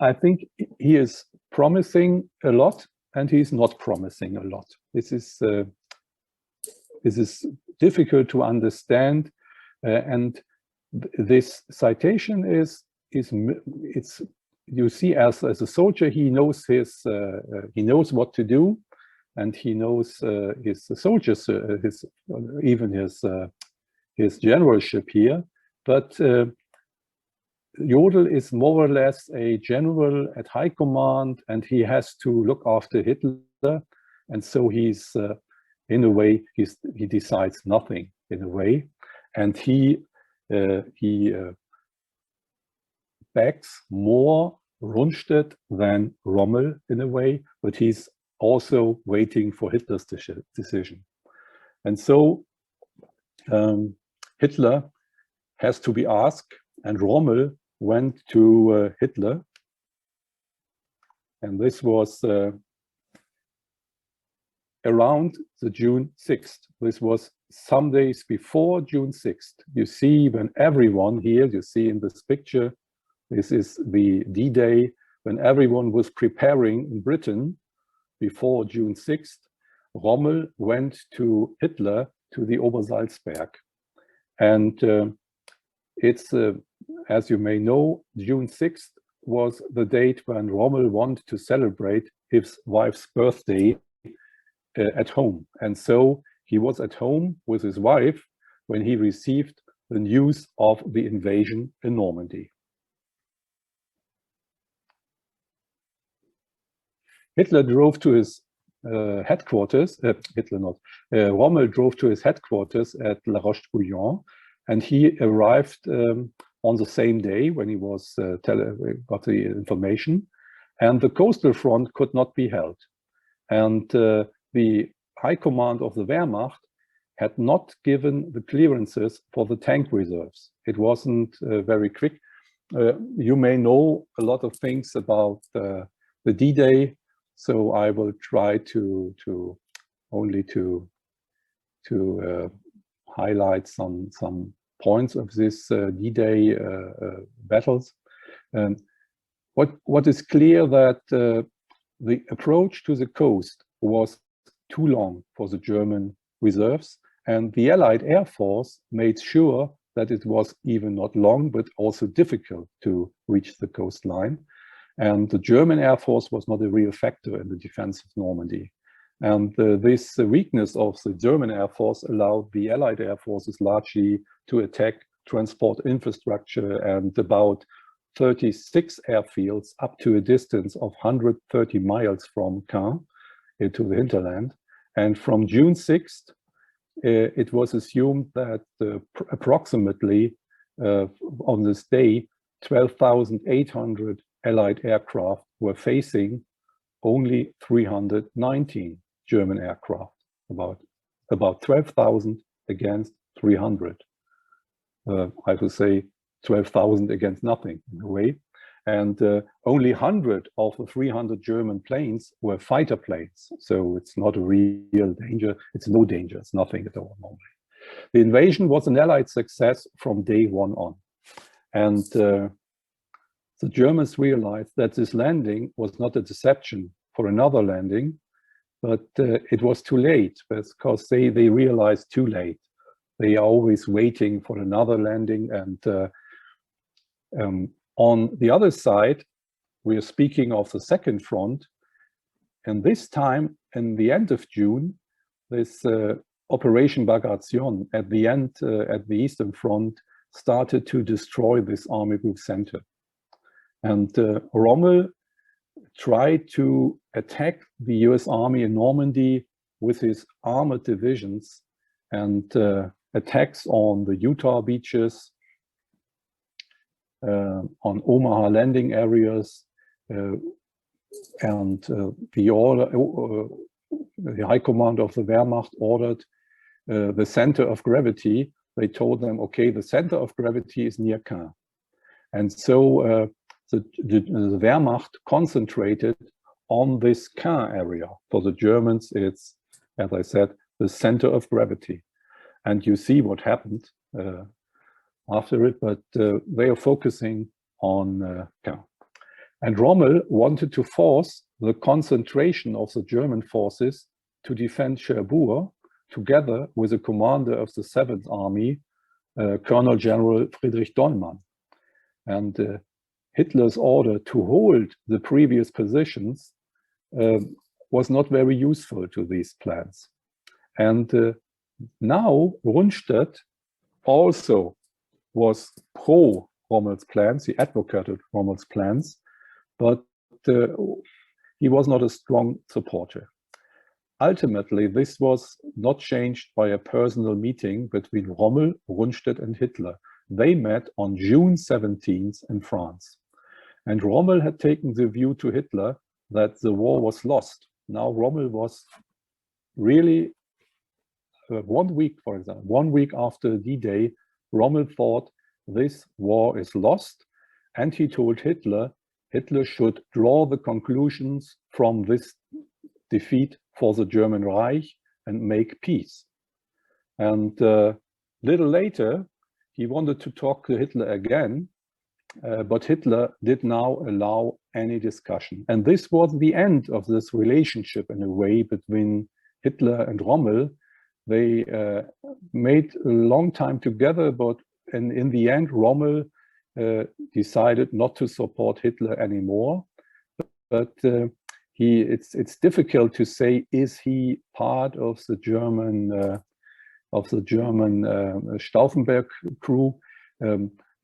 [SPEAKER 3] I think he is promising a lot, and he is not promising a lot. This is difficult to understand, and this citation is you see as a soldier, he knows he knows what to do, and he knows his soldiers, even his generalship here, but Jodl is more or less a general at high command, and he has to look after Hitler, and so he's in a way he decides nothing in a way, and he backs more Rundstedt than Rommel in a way, but he's also waiting for Hitler's decision, and so Hitler has to be asked, and Rommel went to Hitler, and this was around the June 6th. This was some days before June 6th. You see when everyone here, you see in this picture, this is the D-Day, when everyone was preparing in Britain before June 6th, Rommel went to Hitler to the Obersalzberg. And it's, as you may know, June 6th was the date when Rommel wanted to celebrate his wife's birthday at home. And so he was at home with his wife when he received the news of the invasion in Normandy. Hitler drove to his headquarters, Rommel drove to his headquarters at La Roche-Guyon, and he arrived on the same day when he was got the information, and the coastal front could not be held. And the high command of the Wehrmacht had not given the clearances for the tank reserves. It wasn't very quick. You may know a lot of things about the D-Day, so I will try to highlight some points of this D-Day battles. What is clear that the approach to the coast was too long for the German reserves, and the Allied Air Force made sure that it was even not long, but also difficult to reach the coastline. And the German Air Force was not a real factor in the defense of Normandy. And this weakness of the German Air Force allowed the Allied Air Forces largely to attack transport infrastructure and about 36 airfields up to a distance of 130 miles from Caen to the hinterland. And from June 6th, it was assumed that approximately on this day, 12,800 Allied aircraft were facing only 319 German aircraft, about 12,000 against 300. I would say 12,000 against nothing in a way. And only 100 of the 300 German planes were fighter planes. So it's not a real danger. It's no danger. It's nothing at all normally. The invasion was an Allied success from day one on. And the Germans realized that this landing was not a deception for another landing, but it was too late because they realized too late. They are always waiting for another landing. And on the other side, we are speaking of the second front. And this time, in the end of June, this Operation Bagration at the end, at the Eastern Front, started to destroy this army group center. And Rommel tried to attack the US Army in Normandy with his armored divisions and attacks on the Utah beaches, on Omaha landing areas, and the high command of the Wehrmacht ordered the center of gravity. They told them, okay, the center of gravity is near Caen. And so the Wehrmacht concentrated on this Caen area. For the Germans, it's, as I said, the center of gravity. And you see what happened after it, but they are focusing on Caen. And Rommel wanted to force the concentration of the German forces to defend Cherbourg, together with the commander of the 7th Army, Colonel General Friedrich Dollmann. And Hitler's order to hold the previous positions was not very useful to these plans. And now Rundstedt also was pro Rommel's plans, he advocated Rommel's plans, but he was not a strong supporter. Ultimately, this was not changed by a personal meeting between Rommel, Rundstedt, and Hitler. They met on June 17th in France. And Rommel had taken the view to Hitler that the war was lost. Now Rommel was really, 1 week, for example, 1 week after D-Day, Rommel thought this war is lost. And he told Hitler should draw the conclusions from this defeat for the German Reich and make peace. And little later, he wanted to talk to Hitler again, but Hitler did not allow any discussion. And this was the end of this relationship in a way between Hitler and Rommel. They made a long time together, but in the end, Rommel decided not to support Hitler anymore. But it's difficult to say, is he part of the German Stauffenberg crew?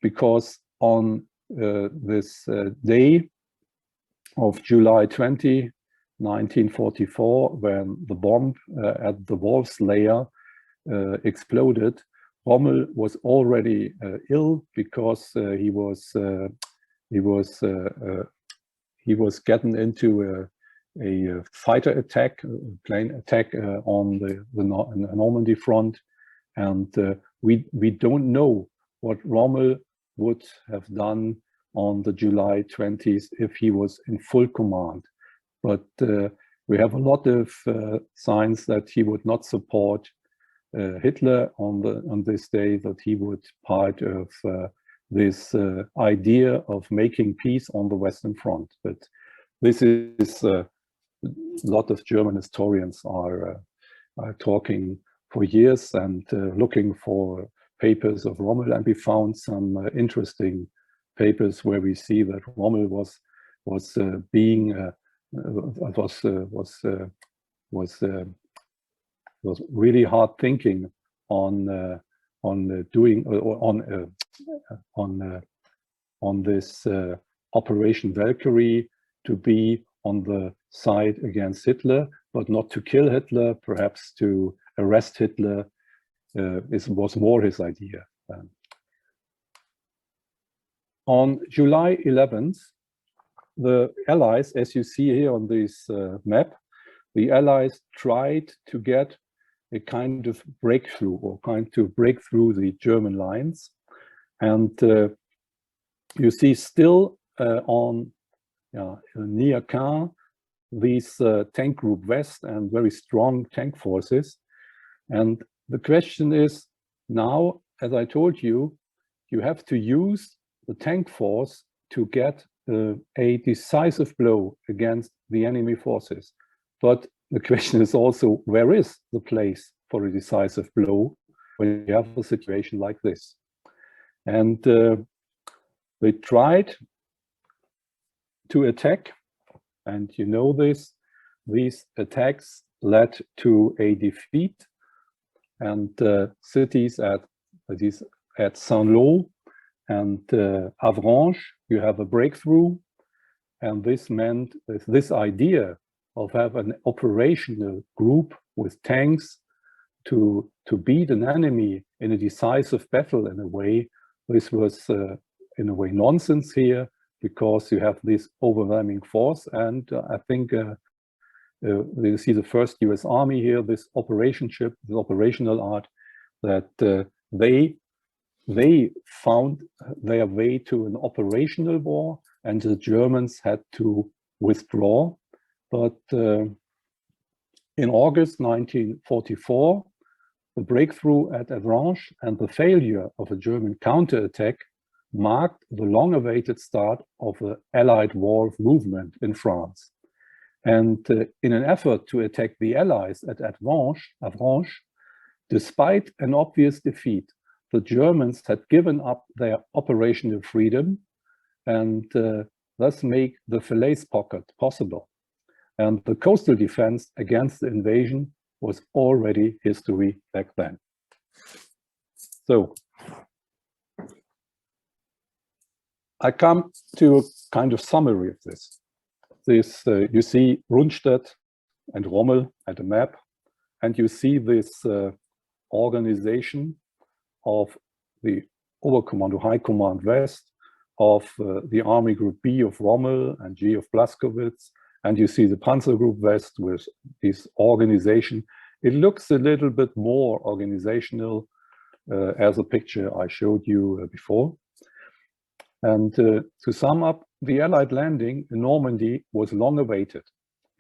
[SPEAKER 3] Because on this day of July 20, 1944, when the bomb at the Wolf's Lair exploded, Rommel was already ill because he was getting into a fighter attack, a plane attack on the Normandy front, and we don't know what Rommel would have done on the July 20th if he was in full command. But we have a lot of signs that he would not support Hitler on this day, that he would part of this idea of making peace on the Western Front. But this is a lot of German historians are talking for years and looking for papers of Rommel, and we found some interesting papers where we see that Rommel was really hard thinking on this Operation Valkyrie, to be on the side against Hitler, but not to kill Hitler, perhaps to arrest Hitler. Was more his idea. On July 11th, the Allies, as you see here on this map, the Allies tried to get a kind of breakthrough, or kind to break through the German lines. And you see still near Caen, these tank group West and very strong tank forces. And the question is now, as I told you, you have to use the tank force to get a decisive blow against the enemy forces. But the question is also, where is the place for a decisive blow when you have a situation like this? And they tried to attack, and you know this, these attacks led to a defeat, and cities at Saint-Lô and Avranches, you have a breakthrough. And this meant this idea of having an operational group with tanks to beat an enemy in a decisive battle, in a way, this was in a way nonsense here, because you have this overwhelming force. And I think you see the first US Army here, this operationship, this operational art, that they found their way to an operational war, and the Germans had to withdraw. But in August 1944, the breakthrough at Avranches and the failure of a German counterattack marked the long-awaited start of the Allied war movement in France. And in an effort to attack the Allies at Avranches, despite an obvious defeat, the Germans had given up their operational freedom and thus make the Falaise pocket possible. And the coastal defense against the invasion was already history back then. So I come to a kind of summary of this. You see Rundstedt and Rommel at a map, and you see this organization of the Oberkommando High Command West, of the Army Group B of Rommel and G of Blaskowitz, and you see the Panzer Group West with this organization. It looks a little bit more organizational as a picture I showed you before. And to sum up, the Allied landing in Normandy was long awaited.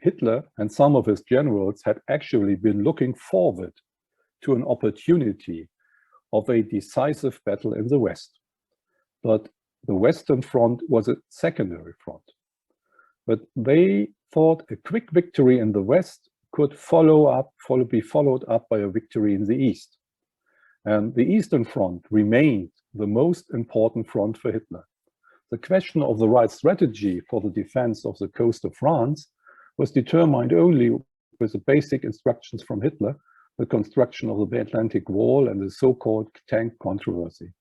[SPEAKER 3] Hitler and some of his generals had actually been looking forward to an opportunity of a decisive battle in the West. But the Western Front was a secondary front. But they thought a quick victory in the West could be followed up by a victory in the East. And the Eastern Front remained the most important front for Hitler. The question of the right strategy for the defense of the coast of France was determined only with the basic instructions from Hitler, the construction of the Atlantic Wall and the so-called tank controversy.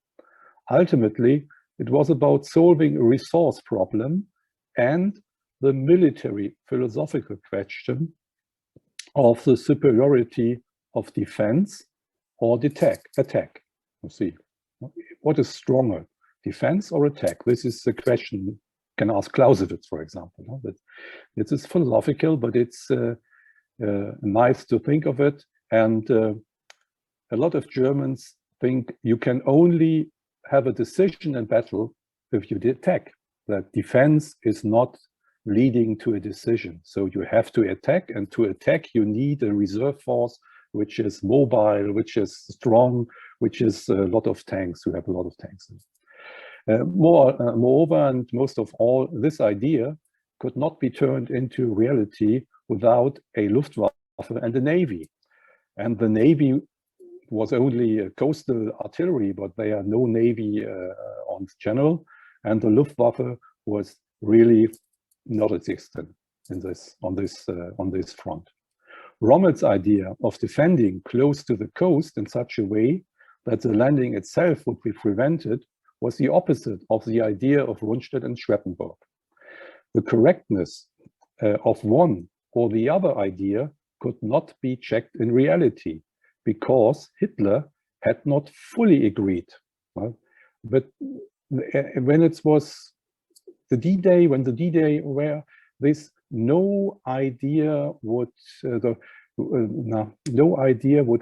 [SPEAKER 3] Ultimately, it was about solving a resource problem and the military philosophical question of the superiority of defense or attack. You see, what is stronger, defense or attack? This is the question you can ask Clausewitz, for example. No? It is philosophical, but it's nice to think of it. And a lot of Germans think you can only have a decision in battle if you attack. That defense is not leading to a decision. So you have to attack, and to attack you need a reserve force which is mobile, which is strong, which is a lot of tanks. You have a lot of tanks. Moreover, and most of all, this idea could not be turned into reality without a Luftwaffe and a Navy. And the Navy was only coastal artillery, but there are no Navy on general. And the Luftwaffe was really not existent in on this front. Rommel's idea of defending close to the coast in such a way that the landing itself would be prevented was the opposite of the idea of Rundstedt and Schweppenburg. The correctness of one or the other idea could not be checked in reality because Hitler had not fully agreed. Right? But when it was the D-Day, when the D-Day were this, no idea would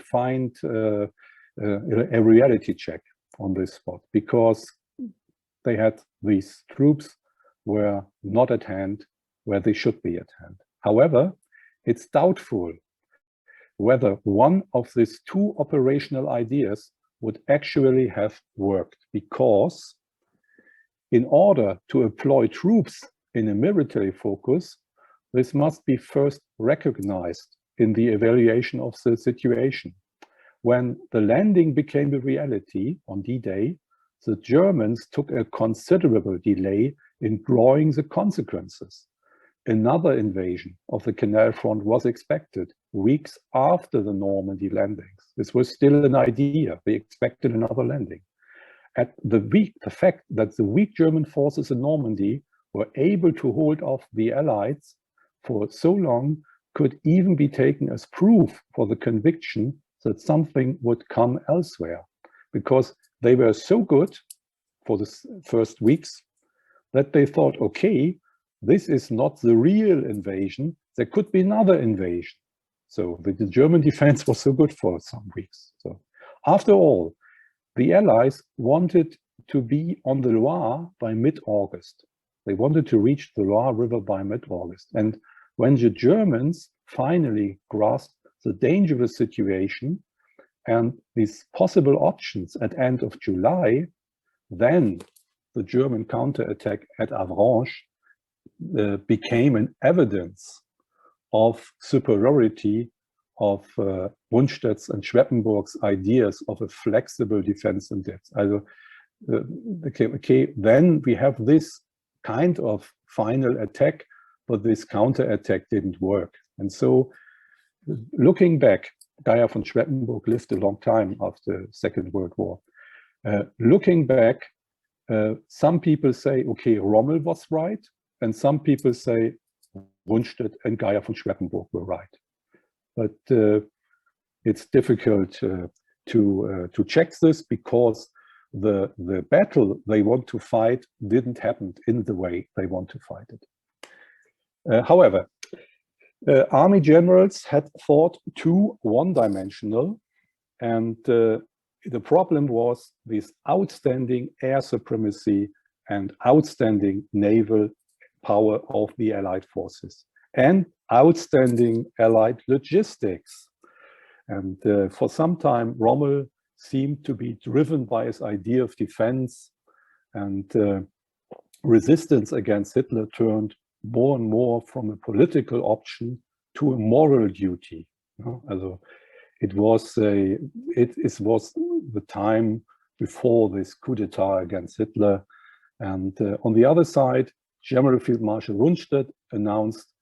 [SPEAKER 3] find a reality check on this spot, because they had these troops were not at hand where they should be at hand. However, it's doubtful whether one of these two operational ideas would actually have worked, because in order to employ troops in a military focus, this must be first recognized in the evaluation of the situation. When the landing became a reality on D-Day, the Germans took a considerable delay in drawing the consequences. Another invasion of the Canal Front was expected weeks after the Normandy landings. This was still an idea. They expected another landing. At the fact that the weak German forces in Normandy were able to hold off the Allies for so long could even be taken as proof for the conviction that something would come elsewhere, because they were so good for the first weeks that they thought, okay, this is not the real invasion, there could be another invasion. So the German defense was so good for some weeks. So after all, the Allies wanted to be on the Loire by mid-August. They wanted to reach the Loire River by mid-August. And when the Germans finally grasped the dangerous situation and these possible options at end of July, then the German counterattack at Avranches became an evidence of superiority of Rundstedt's and Schweppenburg's ideas of a flexible defense in depth. Okay, then we have this kind of final attack, but this counterattack didn't work. And so, looking back, Geyer von Schweppenburg lived a long time after the Second World War. Looking back, some people say, okay, Rommel was right, and some people say Rundstedt and Geyer von Schweppenburg were right. But it's difficult to check this, because the battle they want to fight didn't happen in the way they want to fight it. However, army generals had thought too one-dimensional, and the problem was this outstanding air supremacy and outstanding naval power of the Allied forces and outstanding Allied logistics. And for some time, Rommel seemed to be driven by his idea of defense, and resistance against Hitler turned more and more from a political option to a moral duty. Also, it was the time before this coup d'etat against Hitler. And on the other side, General Field Marshal Rundstedt announced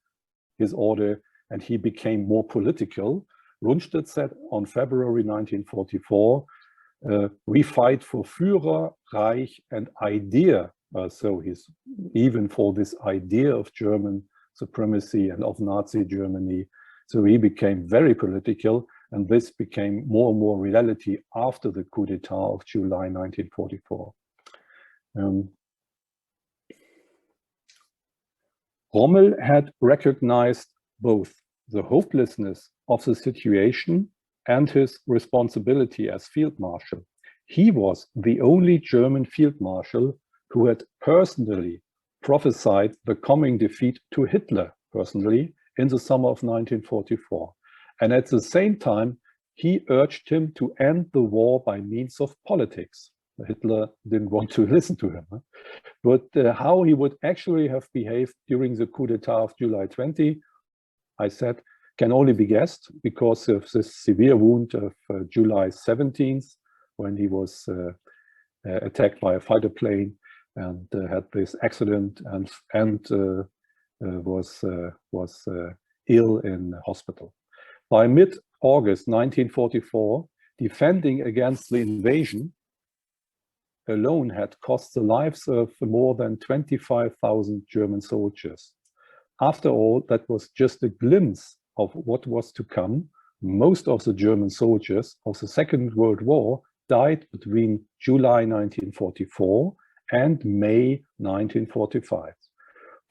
[SPEAKER 3] his order, and he became more political. Rundstedt said on February 1944, we fight for Führer, Reich, and idea So he's even for this idea of German supremacy and of Nazi Germany. So he became very political, and this became more and more reality after the coup d'etat of July 1944. Rommel had recognized both the hopelessness of the situation and his responsibility as field marshal. He was the only German field marshal who had personally prophesied the coming defeat to Hitler personally in the summer of 1944. And at the same time, he urged him to end the war by means of politics. Hitler didn't want to listen to him. But how he would actually have behaved during the coup d'etat of July 20, I said, can only be guessed because of this severe wound of July 17th, when he was attacked by a fighter plane and had this accident and was ill in hospital. By mid-August 1944, defending against the invasion alone had cost the lives of more than 25,000 German soldiers. After all, that was just a glimpse of what was to come. Most of the German soldiers of the Second World War died between July 1944 and May 1945.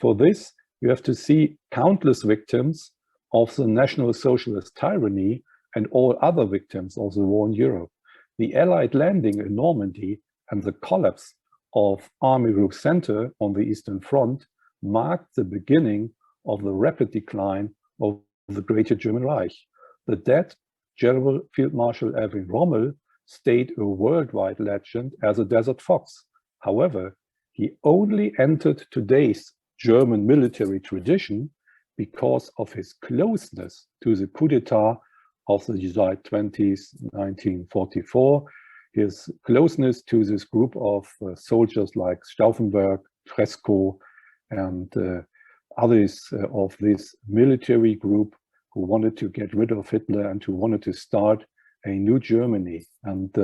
[SPEAKER 3] For this, you have to see countless victims of the National Socialist tyranny and all other victims of the war in Europe. The Allied landing in Normandy and the collapse of Army Group Center on the Eastern Front marked the beginning of the rapid decline of the Greater German Reich. The dead General Field Marshal Erwin Rommel stayed a worldwide legend as a desert fox. However, he only entered today's German military tradition because of his closeness to the coup d'etat of the July 20th, 1944, his closeness to this group of soldiers like Stauffenberg, Tresco, and others of this military group who wanted to get rid of Hitler and who wanted to start a new Germany. And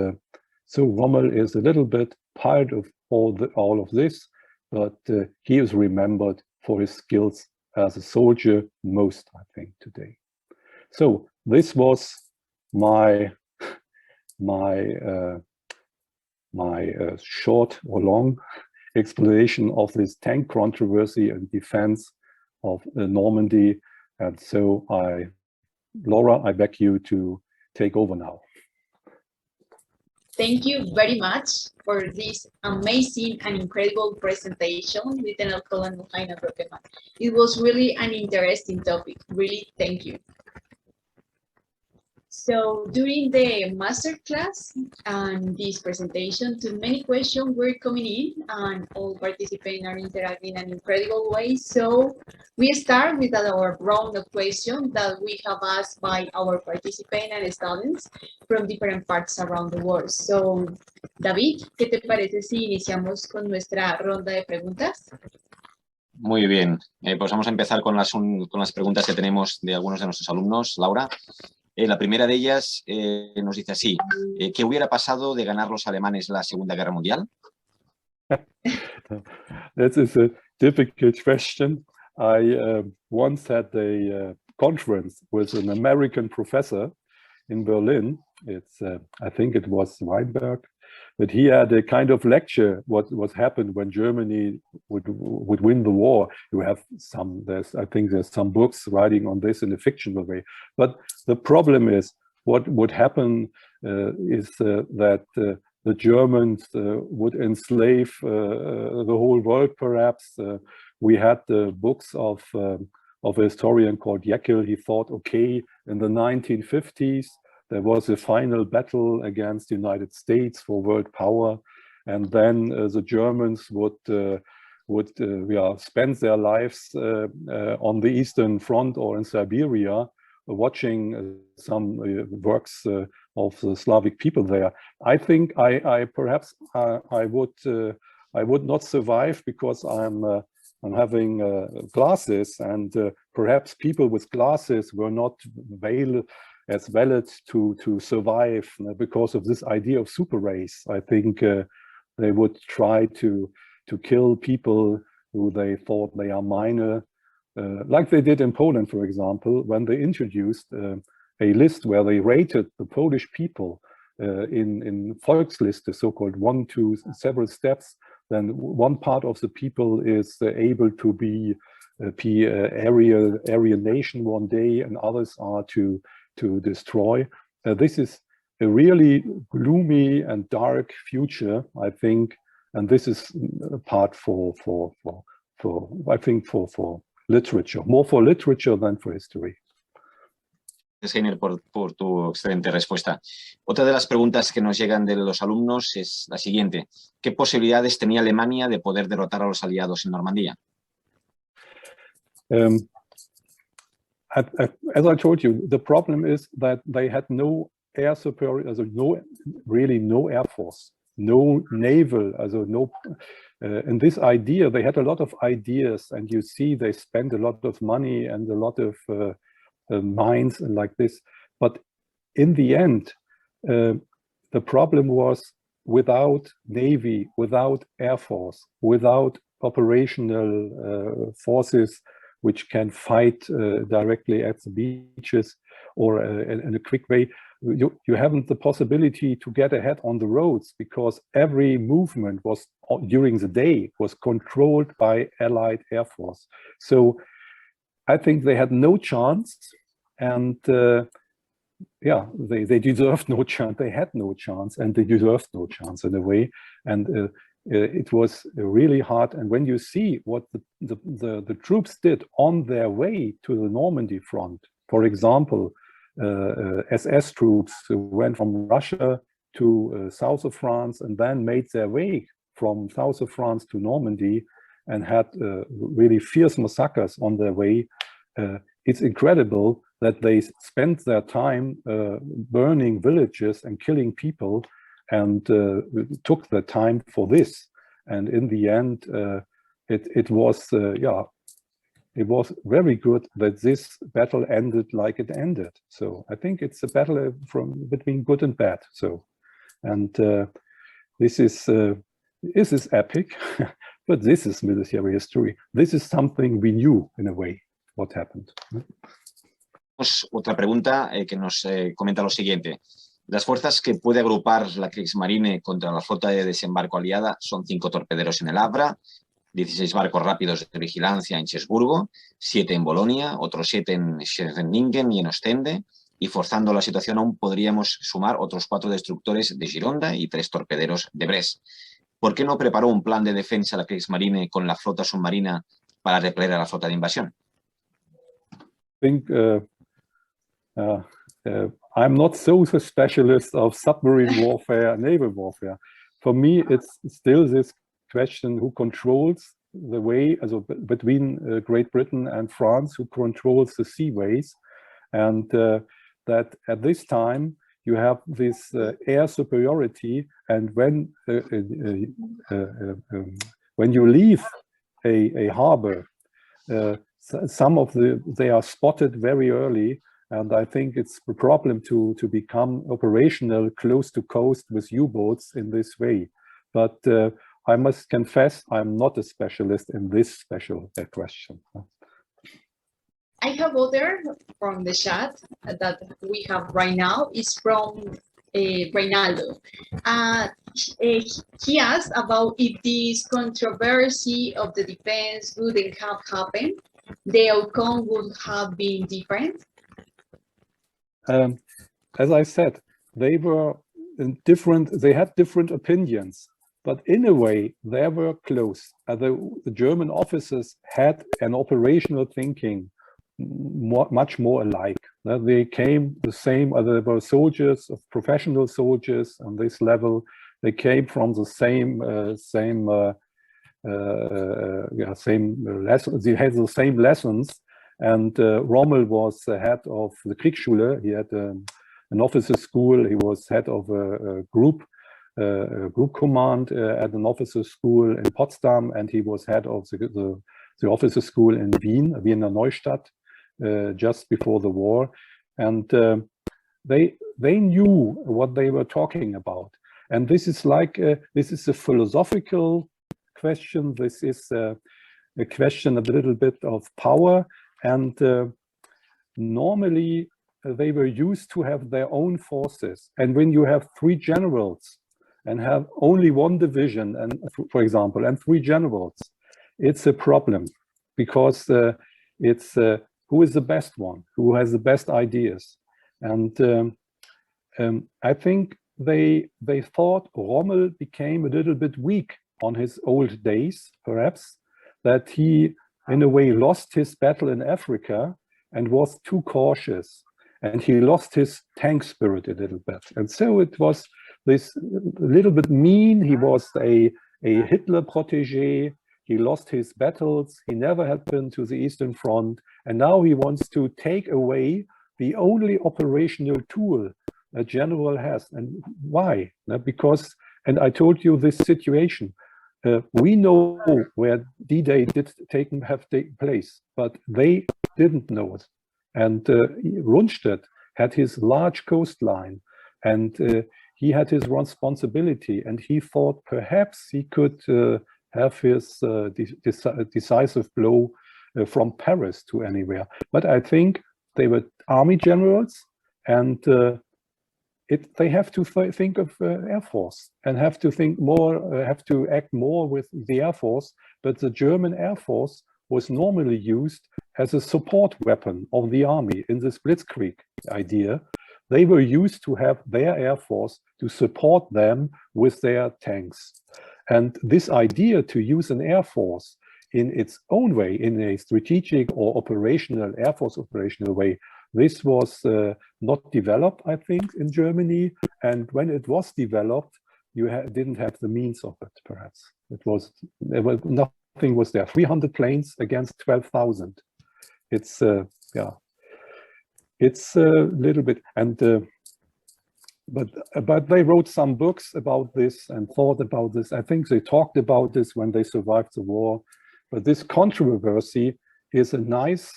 [SPEAKER 3] so Rommel is a little bit part of all of this, but he is remembered for his skills as a soldier most, I think, today. So this was my short or long explanation of this tank controversy and defense of Normandy. And so Laura, I beg you to take over now.
[SPEAKER 1] Thank you very much for this amazing and incredible presentation, Lieutenant Colonel Heiner Brockerman. It was really an interesting topic. Really, thank you. So during the masterclass and this presentation, too many questions were coming in and all participants are interacting in an incredible way. So we start with our round of questions that we have asked by our participants and students from different parts around the world. So David, ¿qué te parece si iniciamos con nuestra ronda de preguntas?
[SPEAKER 2] Muy bien, pues vamos a empezar con las preguntas que tenemos de algunos de nuestros alumnos. Laura. La primera de ellas nos dice así, ¿qué hubiera pasado de ganar los alemanes la Segunda Guerra Mundial?
[SPEAKER 3] That is a difficult question. I once had a conference with an American professor in Berlin. It's, I think it was Weinberg, but he had a kind of lecture what happened when Germany would win the war. You have some, I think there's some books writing on this in a fictional way. But the problem is what would happen is that the Germans would enslave the whole world, perhaps. We had the books of a historian called Jekyll. He thought, okay, in the 1950s, there was a final battle against the United States for world power, and then the Germans would spend their lives on the Eastern Front or in Siberia, watching some works of the Slavic people there. I think I would not survive because I'm having glasses, and perhaps people with glasses were not as valid to survive because of this idea of super race. I think they would try to kill people who they thought they are minor, like they did in Poland, for example, when they introduced a list where they rated the Polish people in Volksliste, so-called 1 to several steps. Then one part of the people is able to be Aryan nation one day, and others are to destroy. This is a really gloomy and dark future, I think, and this is a part for literature, more for literature than for history.
[SPEAKER 2] Gracias, Heiner, por tu excelente respuesta. Otra de las preguntas que nos llegan de los alumnos es la siguiente. ¿Qué posibilidades tenía Alemania de poder derrotar a los aliados en Normandía?
[SPEAKER 3] As I told you, the problem is that they had no air superior, really no air force, no naval, and this idea, they had a lot of ideas, and you see they spent a lot of money and a lot of mines and like this. But in the end, the problem was without navy, without air force, without operational forces which can fight directly at the beaches or in a quick way, you haven't the possibility to get ahead on the roads, because every movement was during the day was controlled by Allied Air Force. So I think they had no chance, and yeah, they deserved no chance. They had no chance, and they deserved no chance in a way. And it was really hard. And when you see what the troops did on their way to the Normandy front, for example, SS troops went from Russia to south of France and then made their way from south of France to Normandy and had really fierce massacres on their way. It's incredible that they spent their time burning villages and killing people, and took the time for this. And in the end, it was very good that this battle ended like it ended. So I think it's a battle between good and bad. So, and this is epic, but this is military history. This is something we knew in a way what happened.
[SPEAKER 2] Otra pregunta que nos comenta lo siguiente. Las fuerzas que puede agrupar la Kriegsmarine contra la flota de desembarco aliada son 5 torpederos en el Abra, 16 barcos rápidos de vigilancia en Cherburgo, 7 en Bolonia, otros 7 en Scheveningen y en Ostende, y forzando la situación aún podríamos sumar otros 4 destructores de Gironda y 3 torpederos de Brest. ¿Por qué no preparó un plan de defensa la Kriegsmarine con la flota submarina para repeler a la flota de invasión?
[SPEAKER 3] I think I'm not so a specialist of submarine warfare, naval warfare. For me, it's still this question: who controls the way, between Great Britain and France, who controls the seaways, and that at this time you have this air superiority, and when you leave a harbor, they are spotted very early. And I think it's a problem to become operational close to coast with U-boats in this way. But I must confess, I'm not a specialist in this special question.
[SPEAKER 1] I have other from the chat that we have right now is from Reynaldo. He asked about if this controversy of the defense wouldn't have happened, the outcome would have been different.
[SPEAKER 3] As I said, they were different. They had different opinions, but in a way they were close. The German officers had an operational thinking much more alike. They came the same. They were soldiers, professional soldiers on this level. They came from the same lessons. They had the same lessons. And Rommel was the head of the Kriegsschule. He had an officer school. He was head of a group command at an officer school in Potsdam, and he was head of the officer school in Wiener Neustadt, just before the war. And they knew what they were talking about. And this is like this is a philosophical question. This is a question a little bit of power, and normally they were used to have their own forces. And when you have 3 generals and have only 1 division, and for example, and 3 generals, it's a problem, because it's who is the best one, who has the best ideas. And I think they thought Rommel became a little bit weak on his old days, perhaps, that he in a way lost his battle in Africa and was too cautious, and he lost his tank spirit a little bit. And so it was this little bit mean. He was a Hitler protege. He lost his battles. He never had been to the Eastern Front. And now he wants to take away the only operational tool a general has. And why? Because, and I told you this situation, we know where D-Day did have taken place, but they didn't know it. And Rundstedt had his large coastline, and he had his responsibility, and he thought perhaps he could have his decisive blow from Paris to anywhere. But I think they were army generals, and they have to think of Air Force, and have to think more, have to act more with the Air Force. But the German Air Force was normally used as a support weapon of the army in this Blitzkrieg idea. They were used to have their Air Force to support them with their tanks. And this idea to use an Air Force in its own way, in a strategic or operational, Air Force operational way, this was not developed, I think, in Germany. And when it was developed, you didn't have the means of it, perhaps. Nothing was there. 300 planes against 12,000. It's, yeah, it's a little bit, and but they wrote some books about this and thought about this. I think they talked about this when they survived the war. But this controversy is a nice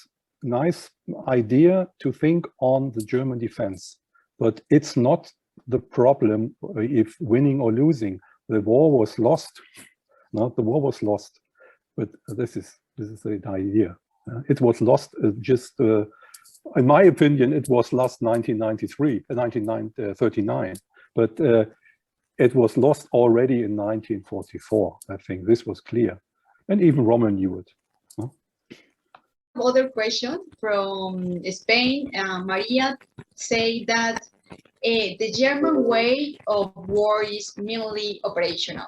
[SPEAKER 3] idea to think on the German defense. But it's not the problem if winning or losing. The war was lost. No, the war was lost. But this is the idea. It was lost just, in my opinion, it was lost 1939, but it was lost already in 1944. I think this was clear, and even Rommel knew it.
[SPEAKER 1] Other question from Spain. Maria say that the German way of war is mainly operational.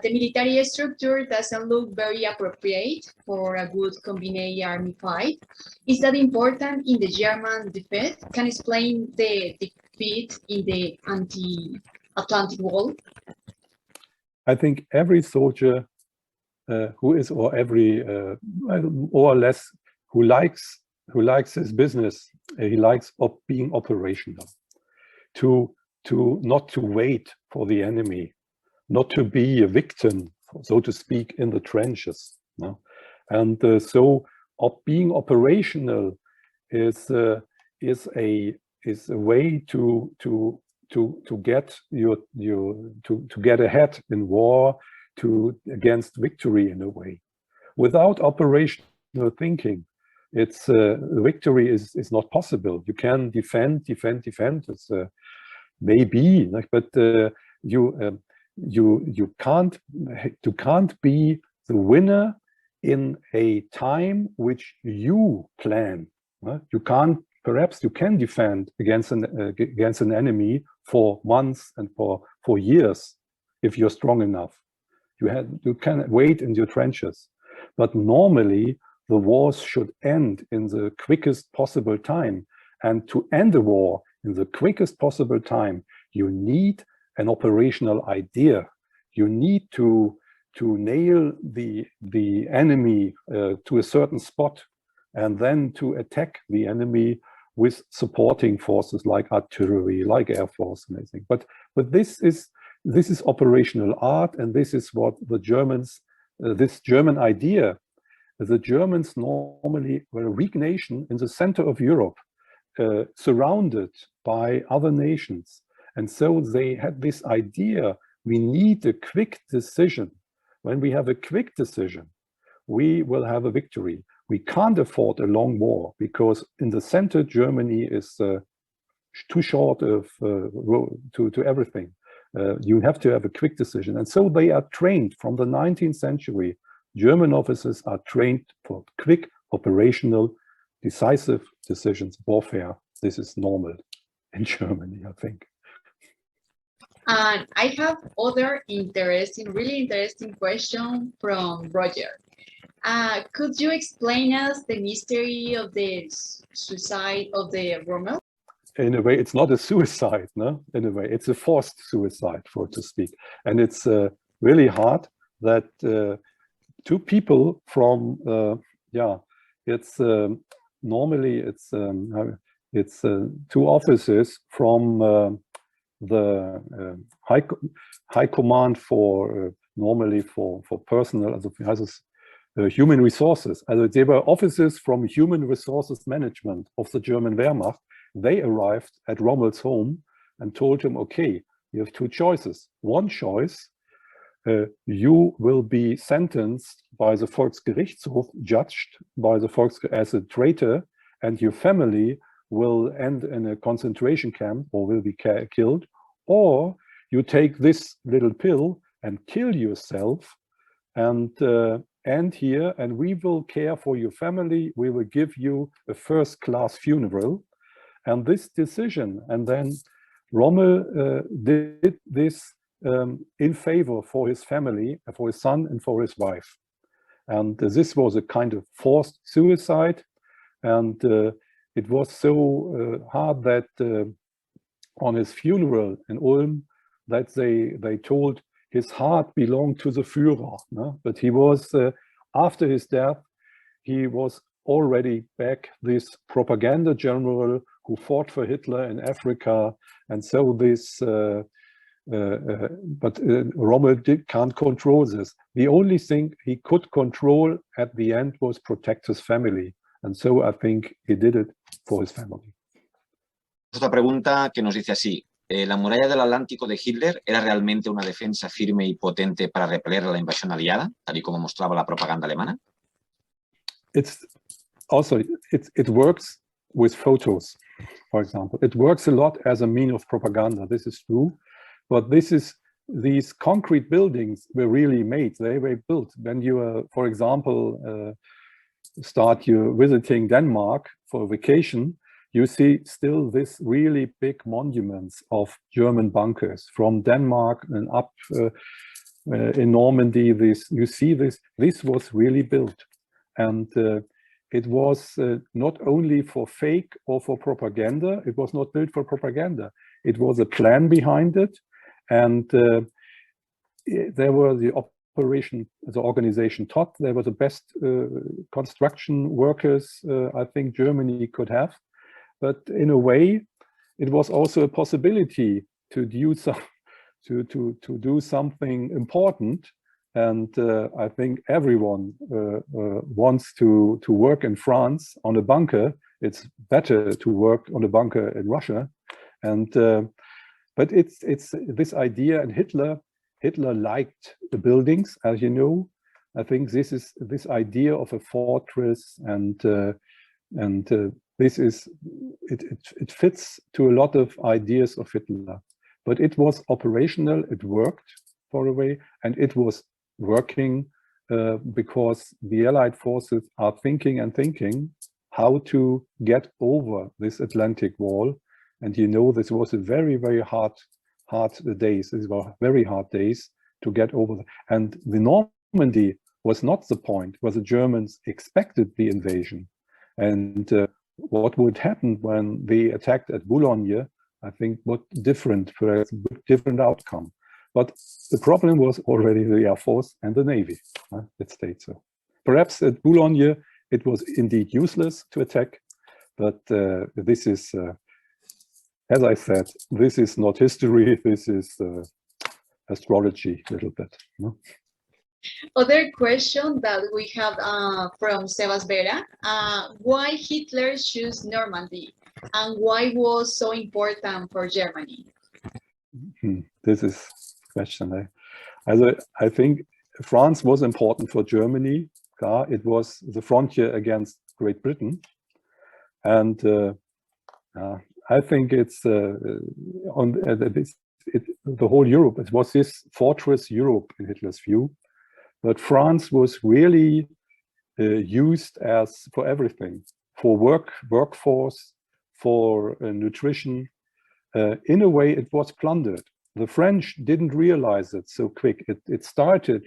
[SPEAKER 1] The military structure doesn't look very appropriate for a good combined army fight. Is that important in the German defeat? Can you explain the defeat in the anti-Atlantic Wall?
[SPEAKER 3] I think every soldier who is, or every more or less, who likes his business, he likes being operational. To not to wait for the enemy, not to be a victim, so to speak, in the trenches. No? And so being operational is a way to get to get ahead in war, against victory in a way. Without operational thinking, it's victory is not possible. You can defend. It's maybe, but you can't be the winner in a time which you plan. You can't. Perhaps you can defend against an enemy for months and for years if you're strong enough. You can wait in your trenches, but normally the wars should end in the quickest possible time. And to end the war in the quickest possible time, you need an operational idea. You need to nail the enemy to a certain spot, and then to attack the enemy with supporting forces like artillery, like air force, and everything. But this is operational art, and this is what the Germans, this German idea. The Germans normally were a weak nation in the center of Europe, surrounded by other nations. And so they had this idea, we need a quick decision. when we have a quick decision, we will have a victory. We can't afford a long war because in the center, Germany is too short of to everything. You have to have a quick decision. And so they are trained from the 19th century. German officers are trained for quick, operational, decisive decisions, warfare. This is normal in Germany, I think.
[SPEAKER 1] And I have other really interesting question from Roger. Could you explain us the mystery of the suicide of the Rommel?
[SPEAKER 3] In a way, it's not a suicide, no? In a way, it's a forced suicide, so to speak. And it's really hard that two people from, normally it's two officers from the high command for normally for personnel, also wie heißt es, human resources. Also they were officers from human resources management of the German Wehrmacht. They arrived at Rommel's home and told him, okay, you have two choices. One choice, you will be sentenced by the Volksgerichtshof, judged by the Volksgerichtshof as a traitor, and your family will end in a concentration camp or will be killed, or you take this little pill and kill yourself and end here, and we will care for your family. We will give you a first-class funeral. And this decision, and then Rommel did this in favor for his family, for his son and for his wife. And this was a kind of forced suicide. And it was so hard that on his funeral in Ulm, that they told his heart belonged to the Führer. No? But he was, after his death, he was already back this propaganda general who fought for Hitler in Africa. And so this, but Rommel can't control this. The only thing he could control at the end was protect his family. And so I think he did it for his family.
[SPEAKER 2] Otra pregunta que nos dice así: ¿la muralla del Atlántico de Hitler era realmente una defensa firme y potente para repeler la invasión aliada, tal y como mostraba la propaganda alemana?
[SPEAKER 3] It works with photos, for example. It works a lot as a means of propaganda. This is true, but these concrete buildings were really made. They were built when you, for example, start you visiting Denmark for a vacation. You see still this really big monuments of German bunkers from Denmark and up in Normandy. You see this was really built, and it was not only for fake or for propaganda. It was not built for propaganda. It was a plan behind it, and there were the organization taught. They were the best construction workers I think Germany could have. But in a way, it was also a possibility to do do something important. And I think everyone wants to work in France on a bunker. It's better to work on a bunker in Russia. And but it's this idea, and Hitler liked the buildings, as you know. I think this idea of a fortress, and it fits to a lot of ideas of Hitler. But it was operational. It worked for a way, and it was working because the Allied forces are thinking how to get over this Atlantic wall. And you know, this was a very, very hard days. These were very hard days to get over. And the Normandy was not the point where the Germans expected the invasion. And what would happen when they attacked at Boulogne, I think what different outcome. But the problem was already the Air Force and the Navy that stayed so. Perhaps at Boulogne, it was indeed useless to attack, but this is, as I said, this is not history, this is astrology a little bit. No?
[SPEAKER 1] Other question that we have from Sebas Vera, why Hitler chose Normandy and why was so important for Germany?
[SPEAKER 3] This is question. I think France was important for Germany. It was the frontier against Great Britain, and I think it's the whole Europe. It was this fortress Europe in Hitler's view, but France was really used as for everything, for workforce, for nutrition. In a way, it was plundered. The French didn't realize it so quick. It started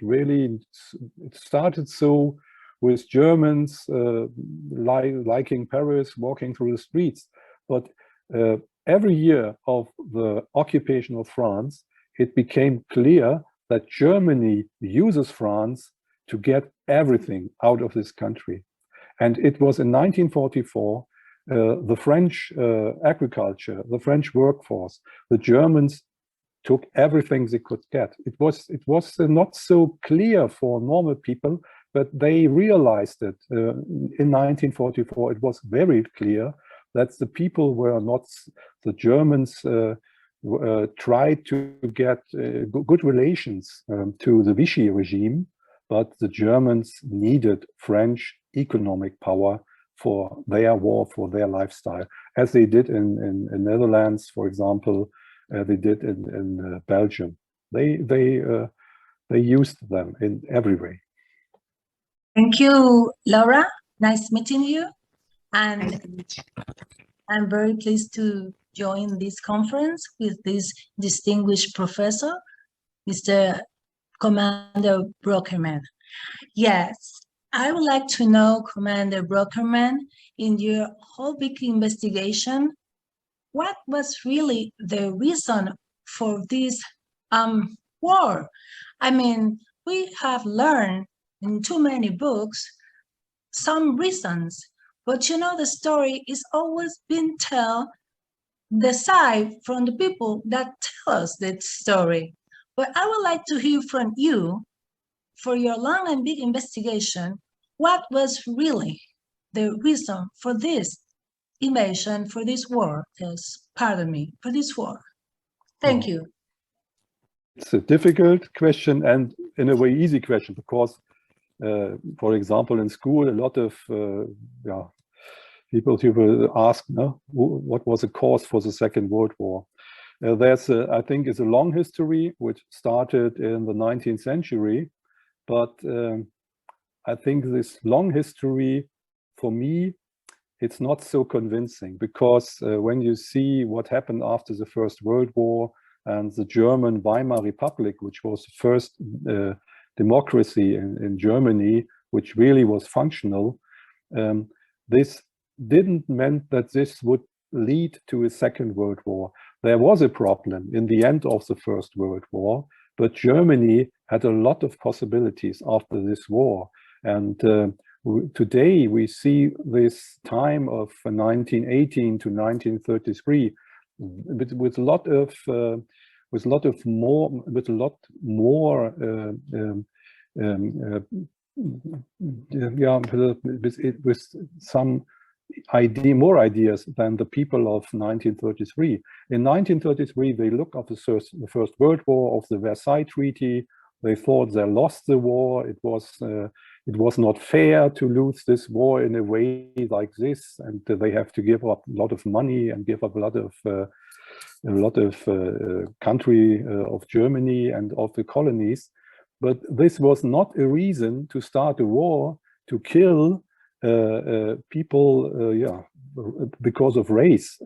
[SPEAKER 3] so with Germans liking Paris, walking through the streets. But every year of the occupation of France, it became clear that Germany uses France to get everything out of this country. And it was in 1944, the French agriculture, the French workforce, the Germans took everything they could get. It was not so clear for normal people, but they realized it in 1944. It was very clear that the people were not, the Germans tried to get good relations to the Vichy regime, but the Germans needed French economic power for their war, for their lifestyle, as they did in Netherlands, for example. They did in Belgium. They used them in every way.
[SPEAKER 4] Thank you, Laura. Nice meeting you. And I'm very pleased to join this conference with this distinguished professor, Mr. Commander Brockerman. Yes, I would like to know, Commander Brockerman, in your whole big investigation, what was really the reason for this war? I mean, we have learned in too many books some reasons, but you know, the story is always been told the side from the people that tell us that story. But I would like to hear from you, for your long and big investigation, what was really the reason for this invasion, for this war, for this war. Thank you.
[SPEAKER 3] It's a difficult question and in a way easy question, because for example, in school, a lot of people will ask, no, what was the cause for the Second World War? There's, I think, it's a long history which started in the 19th century, but I think this long history, for me, it's not so convincing, because when you see what happened after the First World War and the German Weimar Republic, which was the first democracy in Germany, which really was functional, this didn't mean that this would lead to a Second World War. There was a problem in the end of the First World War, but Germany had a lot of possibilities after this war. And today we see this time of 1918 to 1933 with a lot more with some more ideas than the people of 1933. In 1933, they look at the First World War, of the Versailles Treaty. They thought they lost the war. It was not fair to lose this war in a way like this, and they have to give up a lot of money and give up a lot of country of Germany and of the colonies. But this was not a reason to start a war to kill people, because of race.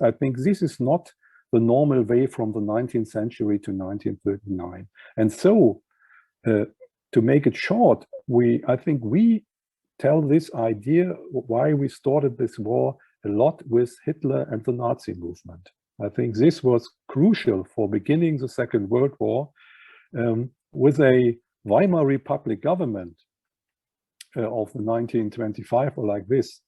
[SPEAKER 3] I think this is not the normal way from the 19th century to 1939. And so, to make it short, I think we tell this idea why we started this war a lot with Hitler and the Nazi movement. I think this was crucial for beginning the Second World War with a Weimar Republic government of 1925 or like this.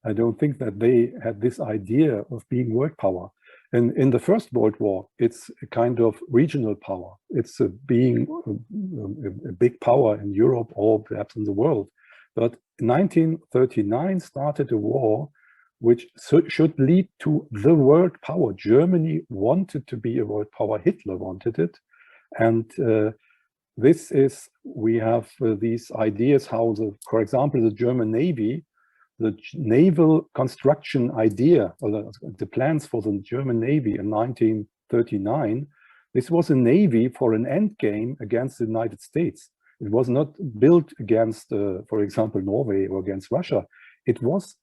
[SPEAKER 3] I don't think that they had this idea of being world power. And in the First World War, it's a kind of regional power. It's being a big power in Europe or perhaps in the world. But 1939 started a war which should lead to the world power. Germany wanted to be a world power. Hitler wanted it. And this is, we have these ideas how for example, the German Navy, the naval construction idea, or the plans for the German Navy in 1939, this was a navy for an end game against the United States. It was not built against, for example, Norway or against Russia. It was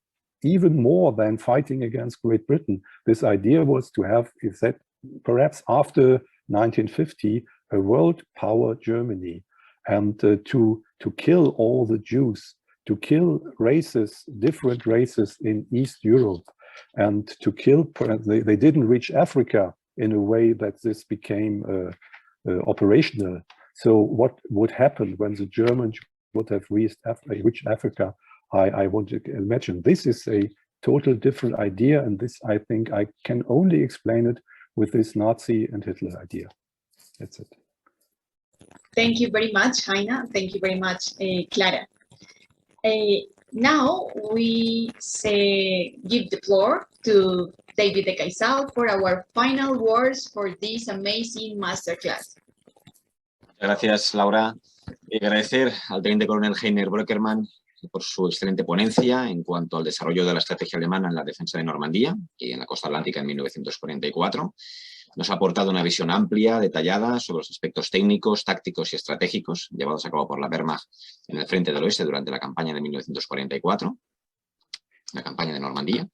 [SPEAKER 3] even more than fighting against Great Britain. This idea was to have, is that perhaps after 1950, a world power Germany, and to kill all the Jews, to kill races, different races in East Europe, and to kill, they didn't reach Africa in a way that this became operational. So what would happen when the Germans would have reached Africa? I want to imagine. This is a total different idea, and this, I think, I can only explain it with this Nazi and Hitler idea. That's it.
[SPEAKER 1] Thank you very much, Heine. Thank you very much, Clara. Now we give the floor to David de Caizal for our final words for this amazing masterclass.
[SPEAKER 2] Gracias, Laura. Agradecer al teniente coronel Heiner Brockermann por su excelente ponencia en cuanto al desarrollo de la estrategia alemana en la defensa de Normandía y en la costa atlántica en 1944. Nos ha aportado una visión amplia, detallada, sobre los aspectos técnicos, tácticos y estratégicos llevados a cabo por la Wehrmacht en el frente del oeste durante la campaña de 1944, la campaña de Normandía.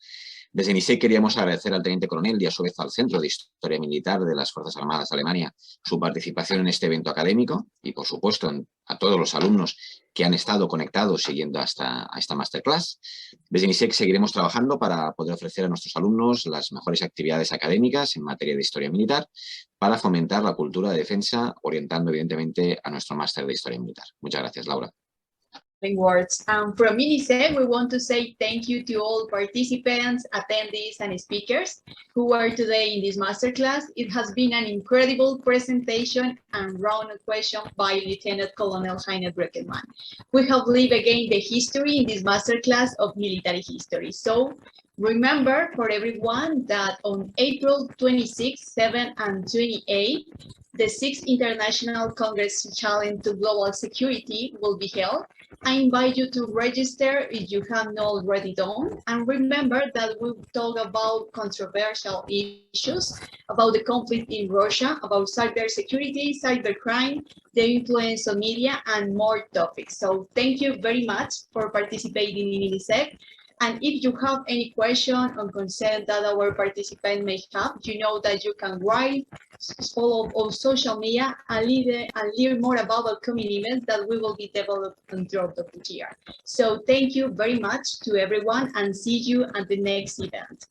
[SPEAKER 2] Desde INISEG queríamos agradecer al teniente coronel y a su vez al Centro de Historia Militar de las Fuerzas Armadas de Alemania su participación en este evento académico y, por supuesto, a todos los alumnos que han estado conectados siguiendo a esta masterclass. Desde INISEG seguiremos trabajando para poder ofrecer a nuestros alumnos las mejores actividades académicas en materia de historia militar para fomentar la cultura de defensa, orientando evidentemente a nuestro máster de historia militar. Muchas gracias, Laura.
[SPEAKER 1] Words. From INISEG, we want to say thank you to all participants, attendees, and speakers who were today in this masterclass. It has been an incredible presentation and round of questions by Lieutenant Colonel Heiner Brockermann. We have lived again the history in this masterclass of military history. So remember for everyone that on April 26, 7, and 28, the 6th International Congress Challenge to Global Security will be held. I invite you to register if you have not already done. And remember that we will talk about controversial issues, about the conflict in Russia, about cybersecurity, cybercrime, the influence of media, and more topics. So thank you very much for participating in INISEG. And if you have any question or concern that our participant may have, you know that you can write, follow on social media, and learn more about upcoming events that we will be developing throughout the year. So thank you very much to everyone, and see you at the next event.